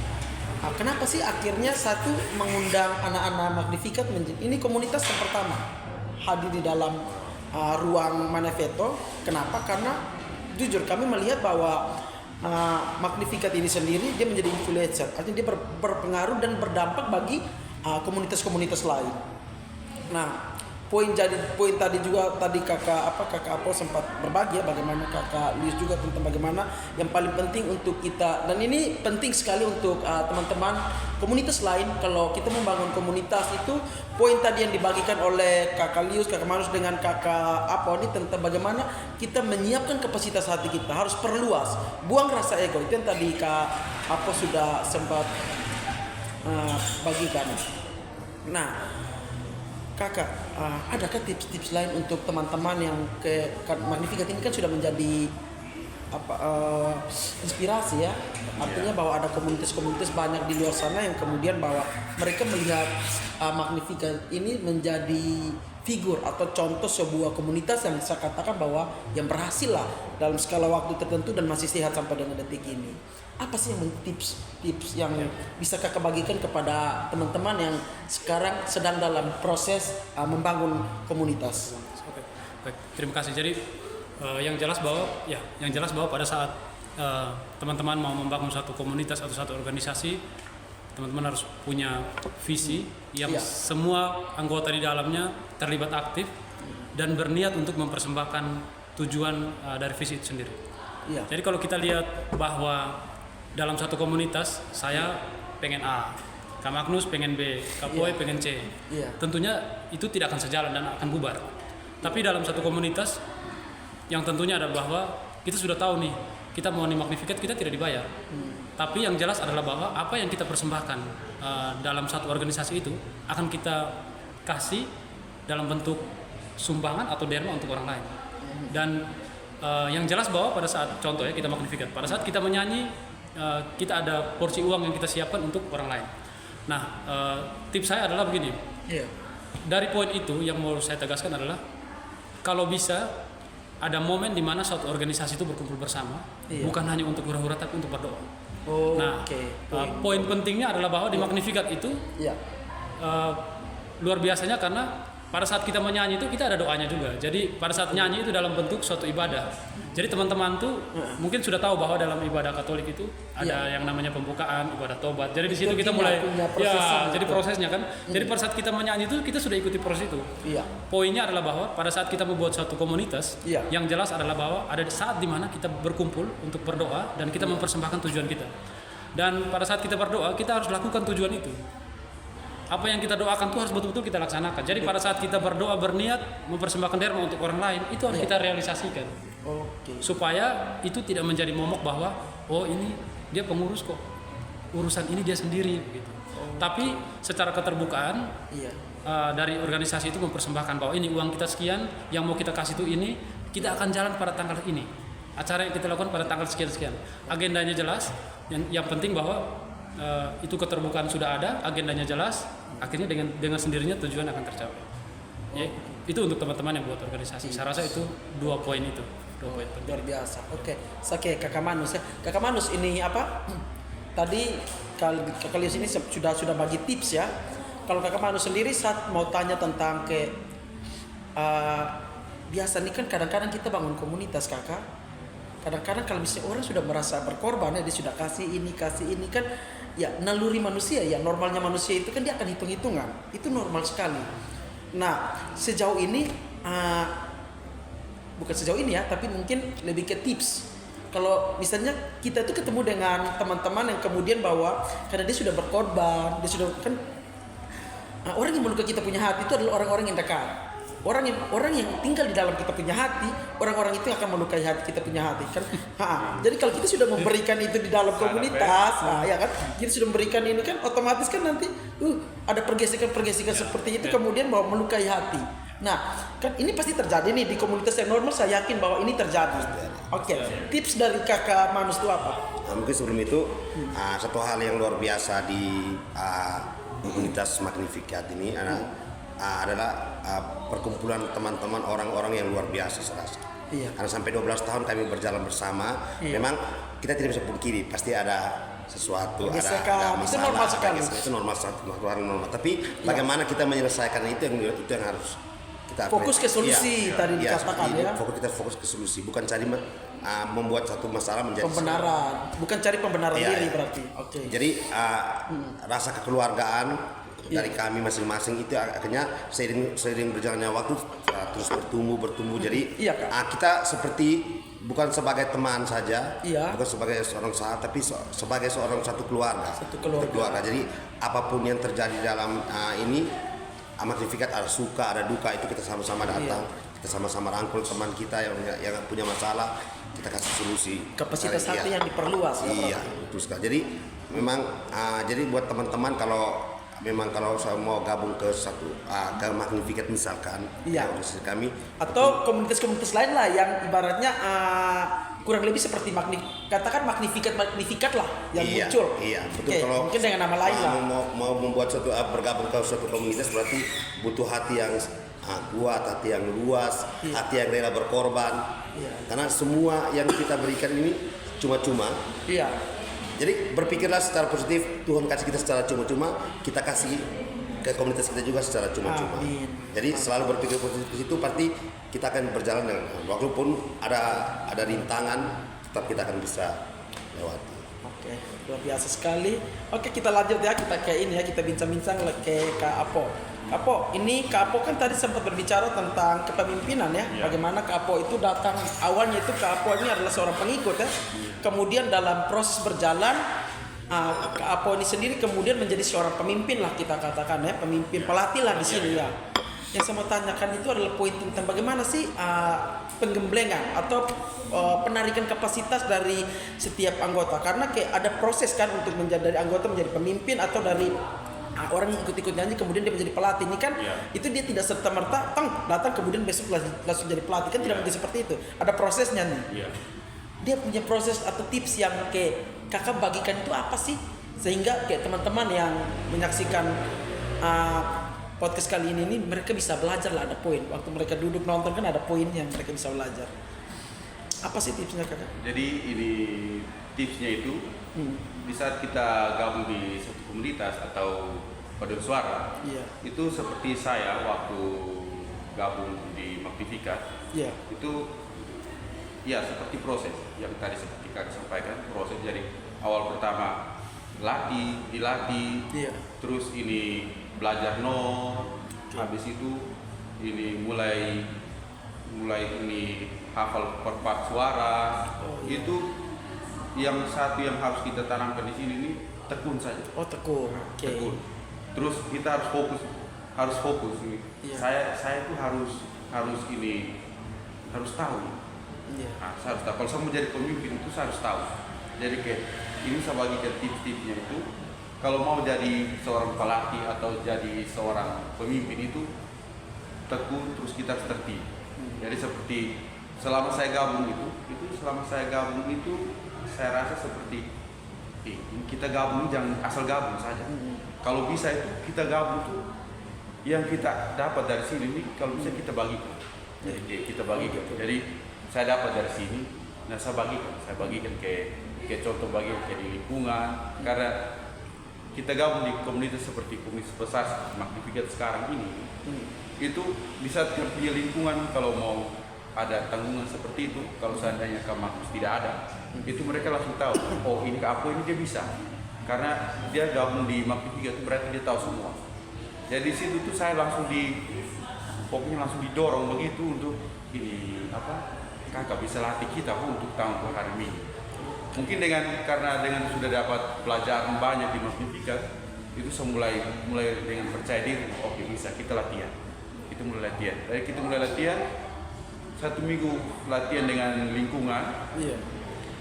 kenapa sih akhirnya satu mengundang anak-anak Magnificat ini komunitas yang pertama hadir di dalam ruang Manifesto. Kenapa? Karena jujur kami melihat bahwa Magnificat ini sendiri dia menjadi influencer, artinya dia berpengaruh dan berdampak bagi komunitas-komunitas lain. Nah, poin tadi juga kakak Apo sempat berbagi ya, bagaimana kakak Lius juga tentang bagaimana yang paling penting untuk kita, dan ini penting sekali untuk teman-teman komunitas lain. Kalau kita membangun komunitas itu, poin tadi yang dibagikan oleh kakak Lius, kakak Manus dengan kakak Apo ini tentang bagaimana kita menyiapkan kapasitas hati kita, harus perluas, buang rasa ego. Itu yang tadi kak Apo sudah sempat bagikan. Nah, kakak, adakah tips-tips lain untuk teman-teman yang Magnificat ini kan sudah menjadi inspirasi ya, artinya bahwa ada komunitas-komunitas banyak di luar sana yang kemudian bahwa mereka melihat Magnificat ini menjadi figur atau contoh sebuah komunitas yang saya katakan bahwa yang berhasil lah dalam skala waktu tertentu dan masih sehat sampai dengan detik ini. Apa sih yang tips yang bisa kakak bagikan kepada teman-teman yang sekarang sedang dalam proses membangun komunitas? Oke. Baik, terima kasih. Jadi yang jelas bahwa pada saat teman-teman mau membangun satu komunitas atau satu organisasi, teman-teman harus punya visi yang semua anggota di dalamnya terlibat aktif dan berniat untuk mempersembahkan tujuan dari visi itu sendiri. Jadi kalau kita lihat bahwa dalam satu komunitas saya pengen A, Kak Magnus pengen B, Kak Poy pengen C, tentunya itu tidak akan sejalan dan akan bubar. Tapi dalam satu komunitas yang tentunya adalah bahwa kita sudah tahu nih, kita mau Magnificat kita tidak dibayar. Tapi yang jelas adalah bahwa apa yang kita persembahkan dalam satu organisasi itu akan kita kasih dalam bentuk sumbangan atau derma untuk orang lain. Dan yang jelas bahwa pada saat contoh ya kita Magnificat, pada saat kita menyanyi kita ada porsi uang yang kita siapkan untuk orang lain. Nah, tips saya adalah begini. Dari poin itu yang mau saya tegaskan adalah kalau bisa ada momen di mana suatu organisasi itu berkumpul bersama, bukan hanya untuk hura-hura tapi untuk berdoa. Poin pentingnya adalah bahwa di Magnificat itu luar biasanya karena pada saat kita menyanyi itu kita ada doanya juga. Jadi pada saat nyanyi itu dalam bentuk suatu ibadah. Jadi teman-teman tuh mungkin sudah tahu bahwa dalam ibadah Katolik itu ada yang namanya pembukaan, ibadah tobat. Jadi di situ kita mulai jadi prosesnya kan. Jadi pada saat kita menyanyi itu kita sudah ikuti proses itu. Poinnya adalah bahwa pada saat kita membuat suatu komunitas, yang jelas adalah bahwa ada saat di mana kita berkumpul untuk berdoa dan kita mempersembahkan tujuan kita. Dan pada saat kita berdoa, kita harus lakukan tujuan itu. Apa yang kita doakan itu harus betul-betul kita laksanakan. Jadi pada saat kita berdoa berniat mempersembahkan derma untuk orang lain, itu harus kita realisasikan. Supaya itu tidak menjadi momok bahwa oh ini dia pengurus kok, urusan ini dia sendiri gitu. Tapi secara keterbukaan dari organisasi itu mempersembahkan bahwa ini uang kita sekian, yang mau kita kasih itu ini, kita akan jalan pada tanggal ini. Acara yang kita lakukan pada tanggal sekian-sekian. Agendanya jelas, yang penting bahwa itu keterbukaan sudah ada, agendanya jelas, akhirnya dengan sendirinya tujuan akan tercapai. Ya, itu untuk teman-teman yang buat organisasi. Saya rasa itu 2 poin itu. 2 poin penting. Luar biasa. Oke, Kakak Manus ya. Kakak Manus ini apa? Tadi Kakak Lius ini sudah bagi tips ya. Kalau Kakak Manus sendiri saat mau tanya tentang biasa nih kan kadang-kadang kita bangun komunitas Kakak. Kadang-kadang kalau misalnya orang sudah merasa berkorban ya, dia sudah kasih ini kan ya naluri manusia ya, normalnya manusia itu kan dia akan hitung-hitungan, itu normal sekali. Nah sejauh ini bukan sejauh ini ya, tapi mungkin lebih ke tips. Kalau misalnya kita tuh ketemu dengan teman-teman yang kemudian bahwa karena dia sudah berkorban, dia sudah kan orang yang melukai kita punya hati itu adalah orang-orang yang dekat. Orang yang tinggal di dalam kita punya hati, orang-orang itu akan melukai hati kita punya hati kan. Jadi kalau kita sudah memberikan itu di dalam komunitas, ya kan, kita sudah memberikan ini kan, otomatis kan nanti ada pergesekan seperti itu kemudian bahwa melukai hati. Nah, kan ini pasti terjadi nih di komunitas yang normal. Saya yakin bahwa ini terjadi. Oke, tips dari Kakak Manus itu apa? Mungkin sebelum itu satu hal yang luar biasa di komunitas Magnificat ini adalah perkumpulan teman-teman orang-orang yang luar biasa serasa. Karena sampai 12 tahun kami berjalan bersama, memang kita tidak bisa pungkiri pasti ada sesuatu, ada masalah. Itu normal normal. Tapi bagaimana kita menyelesaikan itu yang harus kita fokus ke solusi tadi dikatakan ya. Kita fokus ke solusi, bukan cari membuat satu masalah menjadi pembenaran, bukan cari pembenaran diri berarti. Jadi rasa kekeluargaan dari kami masing-masing itu akhirnya seiring berjalannya waktu terus bertumbuh. Jadi kita seperti bukan sebagai teman saja, bukan sebagai seorang sahabat, tapi sebagai satu keluarga. Jadi apapun yang terjadi dalam ini Magnificat, ada suka ada duka, itu kita sama-sama datang, kita sama-sama rangkul teman kita yang punya masalah, kita kasih solusi. Kapasitas hati yang diperluas. Betul sekali. Jadi memang jadi buat teman-teman kalau saya mau gabung ke ke Magnificat misalkan, organisasi kami atau komunitas-komunitas lain lah yang ibaratnya kurang lebih seperti Magnificat lah yang muncul. Betul. Kalau mungkin dengan nama lain lah. Mau membuat bergabung ke suatu komunitas berarti butuh hati yang kuat, hati yang luas, hati yang rela berkorban. Karena semua yang kita berikan ini cuma-cuma. Jadi berpikirlah secara positif, Tuhan kasih kita secara cuma-cuma, kita kasih ke komunitas kita juga secara cuma-cuma. Jadi selalu berpikir positif itu pasti kita akan berjalan dengan walaupun ada rintangan, tetap kita akan bisa lewati. Oke, luar biasa sekali. Oke, kita lanjut ya, kita ke ini ya, kita bincang-bincang ke Kak Apo. Kak Apo, ini Kak Apo kan tadi sempat berbicara tentang kepemimpinan ya. Bagaimana Kak Apo itu datang, awalnya itu Kak Apo ini adalah seorang pengikut ya. Kemudian dalam proses berjalan, Kak Apo ini sendiri kemudian menjadi seorang pemimpin lah kita katakan ya, pemimpin pelatih lah di sini ya. Yang saya mau tanyakan itu adalah poin tentang bagaimana sih penggemblengan atau penarikan kapasitas dari setiap anggota, karena kayak ada proses kan untuk menjadi dari anggota menjadi pemimpin atau dari orang yang ikut-ikut nyanyi kemudian dia menjadi pelatih. Ini kan itu dia tidak serta-merta datang kemudian besok langsung jadi pelatih kan, tidak mungkin seperti itu. Ada prosesnya nih. Dia punya proses atau tips yang kayak kakak bagikan itu apa sih, sehingga kayak teman-teman yang menyaksikan podcast kali ini mereka bisa belajar lah, ada poin waktu mereka duduk nonton kan ada poin yang mereka bisa belajar. Apa sih tipsnya kakak? Jadi ini tipsnya itu di saat kita gabung di satu komunitas atau paduan suara, itu seperti saya waktu gabung di Magnificat, itu ya seperti proses yang tadi seperti kakak sampaikan, proses dari awal pertama dilatih, terus ini belajar habis itu ini mulai ini hafal per part suara. Itu yang satu yang harus kita tanamkan di sini ini tekun saja. Tekun. Tekun. Terus kita harus fokus ini. Saya itu harus ini harus tahu. Saya harus tahu. Kalau saya mau jadi pemimpin itu saya harus tahu. Jadi kayak ini saya bagikan tips-tipsnya itu. Kalau mau jadi seorang pelatih atau jadi seorang pemimpin itu tekun, terus kita harus tertib. Jadi seperti selama saya gabung itu saya rasa seperti kita gabung jangan asal gabung saja. Kalau bisa itu kita gabung tuh yang kita dapat dari sini ini kalau bisa kita bagikan. Jadi kita bagikan. Jadi saya dapat dari sini, nah saya bagikan ke contoh bagian ke di lingkungan, karena kita gabung di komunitas seperti komunitas besar Magnificat sekarang ini, itu bisa terpilih lingkungan kalau mau ada tanggungan seperti itu. Kalau seandainya Kak Magnus tidak ada, itu mereka langsung tahu, oh ini Kak Apo ini dia bisa, karena dia gabung di Magnificat itu berarti dia tahu semua. Jadi di situ tuh saya pokoknya langsung didorong begitu untuk ini kakak bisa latih kita untuk tahun hari ini. Mungkin karena sudah dapat pelajaran banyak di Magnificat, itu saya mulai dengan percaya diri. Oke, bisa kita latihan. Itu mulai latihan. Dari kita mulai latihan 1 minggu latihan dengan lingkungan.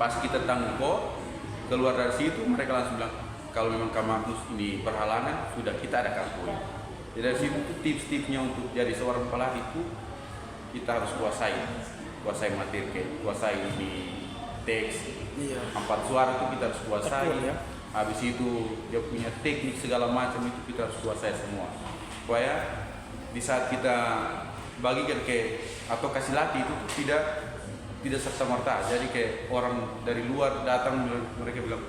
Pas kita tanggung keluar dari situ mereka langsung bilang kalau memang Kak Magnus ini berhalangan, sudah kita ada kampung. Jadi dari situ tips-tipsnya untuk jadi seorang pelatih itu kita harus kuasai materi, kuasai ini teks. 4 suara itu kita harus kuasai. Habis itu dia punya teknik segala macam itu kita harus kuasai semua. Supaya di saat kita bagikan atau kasih latih itu tidak serta-merta. Jadi kayak orang dari luar datang mereka bilang,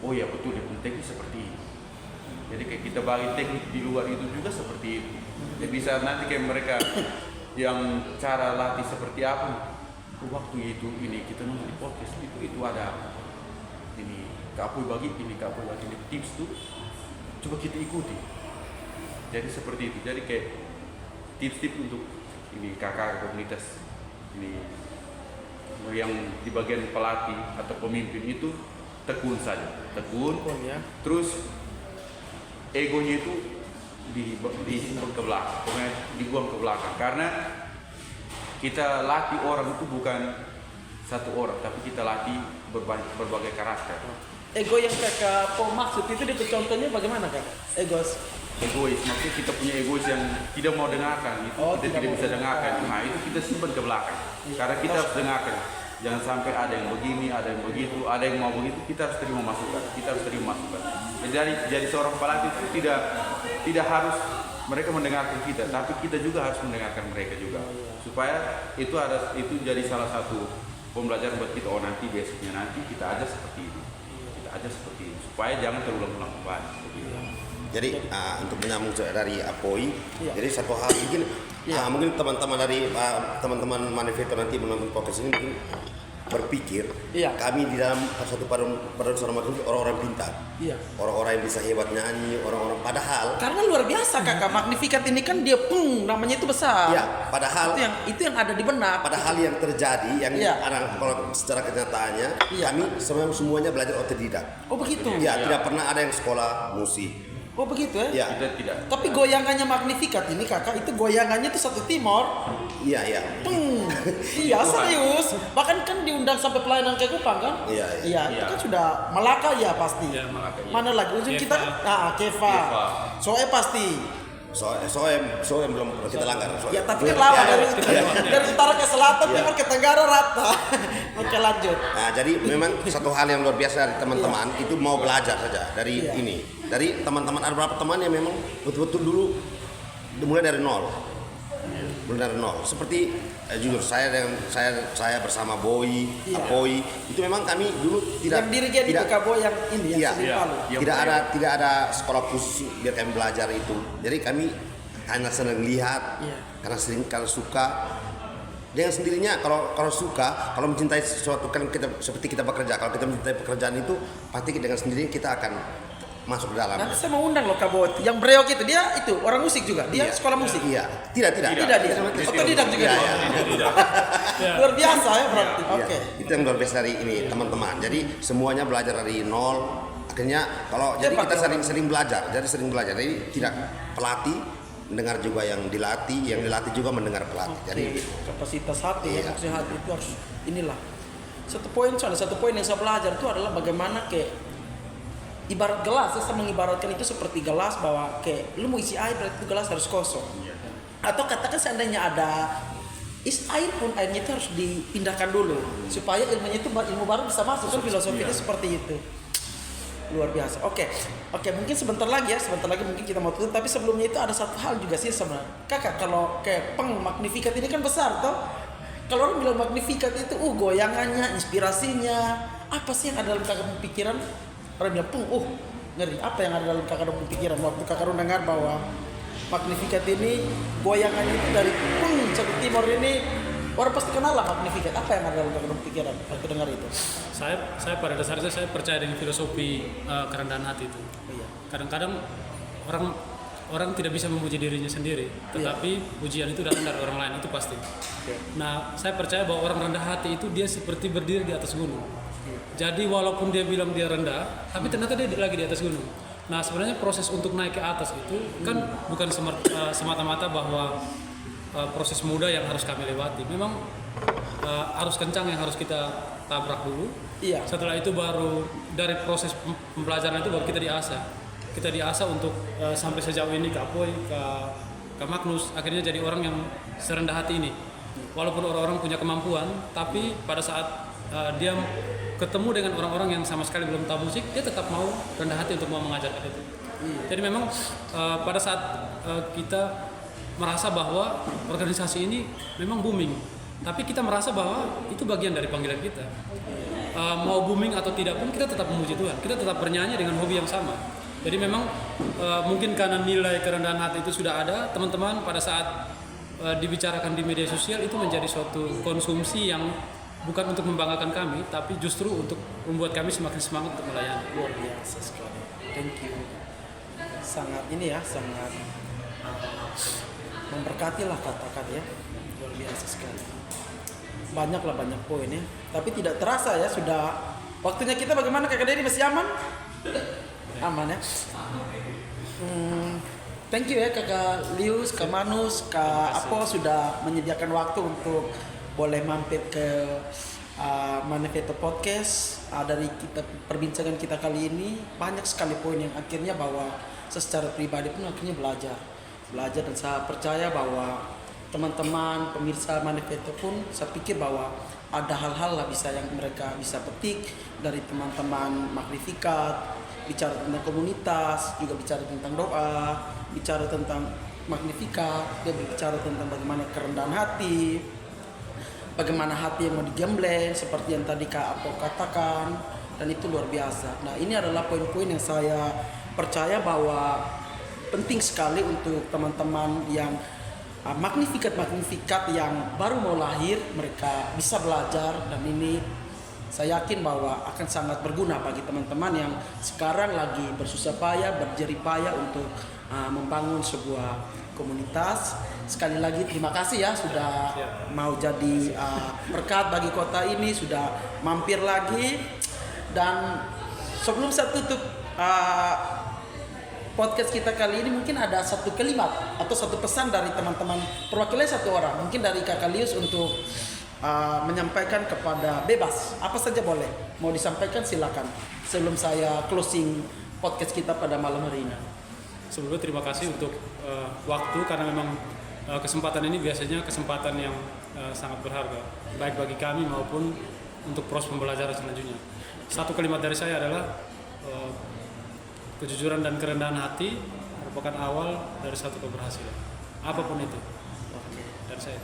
oh ya betul dia punya teknik seperti ini. Jadi kayak kita bagi teknik di luar itu juga seperti itu. Jadi bisa nanti kayak mereka yang cara latih seperti apa. Waktu itu ini kita nonton di podcast itu ada ini Kak bagi tips tuh coba kita ikuti. Jadi seperti itu. Jadi kayak tips-tips untuk ini kakak komunitas ini yang di bagian pelatih atau pemimpin itu tekun saja, terus egonya itu dibuang ke belakang, karena kita latih orang itu bukan satu orang, tapi kita latih berbagai karakter. Ego yang kakak maksud itu contohnya bagaimana kak? Egois, maksudnya kita punya egois yang tidak mau dengarkan, itu kita tidak bisa dengarkan. Nah itu kita simpan ke belakang, karena kita harus dengarkan. Jangan sampai ada yang begini, ada yang begitu, ada yang mau begitu, kita harus terima masukan. Jadi seorang pelatih itu tidak harus mereka mendengarkan kita, tapi kita juga harus mendengarkan mereka juga, supaya itu jadi salah satu pembelajaran buat kita. Oh, nanti besoknya nanti kita aja seperti ini, supaya jangan terulang-ulang kembali. Jadi untuk menyambung dari Apoi, jadi satu hal mungkin teman-teman dari teman-teman Manifesto nanti menonton podcast ini mungkin berpikir kami di dalam satu paduan suara Magnificat orang-orang pintar, orang-orang yang bisa hebat nyanyi, orang-orang padahal karena luar biasa kakak Magnificat ini kan dia namanya itu besar. Padahal itu yang ada di benak. Padahal yang terjadi kalau secara kenyataannya kami semuanya belajar otodidak. Oh begitu. Tidak pernah ada yang sekolah musik. Oh begitu ya? Kita tidak. Tapi goyangannya Magnificat ini kakak, itu goyangannya itu satu Timor. Iya. Serius. Bahkan kan diundang sampai pelayanan ke Kupang kan? Itu kan sudah Malaka ya pasti. Iya, Malaka. Mana lagi ujung kita kan? Keva. Soe pasti. Soem belum kita langgar. Ya tapi kan lama dari utara ke selatan, timur ke tenggara rata. Oke lanjut. Nah jadi memang satu hal yang luar biasa dari teman-teman itu mau belajar saja dari ini. Dari teman-teman ada beberapa teman yang memang betul-betul dulu mulai dari nol. Seperti jujur saya bersama Boy, Apoi itu memang kami dulu tidak Boy yang ini tidak ada sekolah khusus biar kami belajar itu. Jadi kami hanya senang lihat karena suka. Dengan sendirinya kalau suka, kalau mencintai sesuatu kan seperti kita bekerja. Kalau kita mencintai pekerjaan itu pasti dengan sendirinya kita akan masuk ke dalam. Nanti saya mau undang loh Kak Bot. Yang Breok itu dia itu orang musik juga. Dia sekolah musik. Iya. Tidak dia. Otodidak juga dia. Luar biasa ya berarti. Oke. Itu yang luar biasa dari ini teman-teman. Jadi semuanya belajar dari nol. Akhirnya jadi kita sering belajar. Jadi tidak pelatih mendengar juga yang dilatih juga mendengar pelatih. Jadi kapasitas hati, maksudnya hati itu harus inilah. Satu poin yang saya belajar itu adalah bagaimana ibarat gelas, saya mengibaratkan itu seperti gelas bahwa lu mau isi air berarti itu gelas harus kosong. Atau katakan seandainya ada air pun airnya itu harus dipindahkan dulu supaya ilmu baru bisa masuk kan filosofinya seperti itu. Luar biasa. Oke, mungkin sebentar lagi mungkin kita mau tutup, tapi sebelumnya itu ada satu hal juga sih sebenarnya. Kakak kalau Magnificat ini kan besar toh. Kalau orang bilang Magnificat itu goyangannya, inspirasinya, apa sih yang ada dalam kakak pikiran? Orang bilang ngeri, apa yang ada dalam kakak pikiran waktu kakak dengar bahwa Magnificat ini goyangannya itu dari sampai timur ini, orang pasti kenal lah Magnificat. Apa yang ada dalam kakak pikiran waktu dengar itu? Saya pada dasarnya saya percaya dengan filosofi kerendahan hati itu. Kadang-kadang orang tidak bisa memuji dirinya sendiri, tetapi pujian itu datang dari orang lain, itu pasti. Nah, saya percaya bahwa orang rendah hati itu dia seperti berdiri di atas gunung. Jadi walaupun dia bilang dia rendah, tapi ternyata dia lagi di atas gunung. Nah, sebenarnya proses untuk naik ke atas itu kan bukan semata-mata bahwa proses mudah yang harus kami lewati. Memang harus kencang yang harus kita tabrak dulu. Setelah itu baru dari proses pembelajaran itu baru kita diasah. Kita diasah untuk sampai sejauh ini ke Apoi, ke Magnus, akhirnya jadi orang yang serendah hati ini. Walaupun orang-orang punya kemampuan, tapi pada saat dia ketemu dengan orang-orang yang sama sekali belum tahu musik, dia tetap mau rendah hati untuk mau mengajarkan itu. Jadi memang pada saat kita merasa bahwa organisasi ini memang booming, tapi kita merasa bahwa itu bagian dari panggilan kita. Mau booming atau tidak pun kita tetap memuji Tuhan, kita tetap bernyanyi dengan hobi yang sama. Jadi memang mungkin karena nilai kerendahan hati itu sudah ada, teman-teman pada saat dibicarakan di media sosial itu menjadi suatu konsumsi yang bukan untuk membanggakan kami, tapi justru untuk membuat kami semakin semangat untuk melayani. Luar biasa sekali. Thank you. Sangat memberkati lah katakan ya. Luar biasa sekali. Banyak poin ya. Tapi tidak terasa ya sudah waktunya kita. Bagaimana Kakak Dedi, masih aman? Aman ya. Thank you ya Kakak Lius, Kak Manus, Kak Apo sudah menyediakan waktu untuk boleh mampir ke Manifesto Podcast. Dari perbincangan kita kali ini banyak sekali poin yang akhirnya bahwa secara pribadi pun akhirnya belajar dan saya percaya bahwa teman-teman pemirsa Manifesto pun saya pikir bahwa ada hal-hal lah yang mereka bisa petik dari teman-teman Magnificat, bicara tentang komunitas, juga bicara tentang doa, bicara tentang Magnificat. Dia berbicara tentang bagaimana kerendahan hati, bagaimana hati yang mau digembleng seperti yang tadi Kak Apo katakan, dan itu luar biasa. Nah, ini adalah poin-poin yang saya percaya bahwa penting sekali untuk teman-teman yang magnifikat yang baru mau lahir, mereka bisa belajar, dan ini saya yakin bahwa akan sangat berguna bagi teman-teman yang sekarang lagi bersusah payah, berjerih payah untuk membangun sebuah komunitas. Sekali lagi terima kasih ya sudah mau jadi berkat bagi kota ini, sudah mampir lagi. Dan sebelum saya tutup podcast kita kali ini, mungkin ada satu kalimat atau satu pesan dari teman-teman, perwakilan satu orang, mungkin dari Kak Kalius untuk menyampaikan kepada, bebas apa saja boleh, mau disampaikan silakan sebelum saya closing podcast kita pada malam hari ini. Sebelumnya terima kasih untuk waktu, karena memang kesempatan ini biasanya kesempatan yang sangat berharga baik bagi kami maupun untuk proses pembelajaran selanjutnya. Satu kalimat dari saya adalah kejujuran dan kerendahan hati merupakan awal dari satu keberhasilan, apapun itu. Dari saya.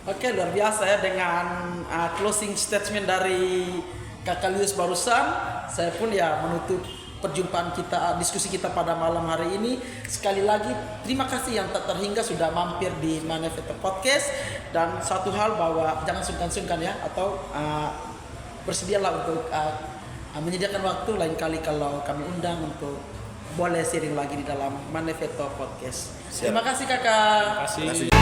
Oke, luar biasa ya dengan closing statement dari Kak Kalius barusan. Saya pun ya menutup perjumpaan kita, diskusi kita pada malam hari ini. Sekali lagi terima kasih yang tak terhingga sudah mampir di Manifesto Podcast. Dan satu hal bahwa jangan sungkan-sungkan ya, atau bersedialah untuk menyediakan waktu lain kali kalau kami undang untuk boleh sharing lagi di dalam Manifesto Podcast. Siap. Terima kasih Kakak. Terima kasih.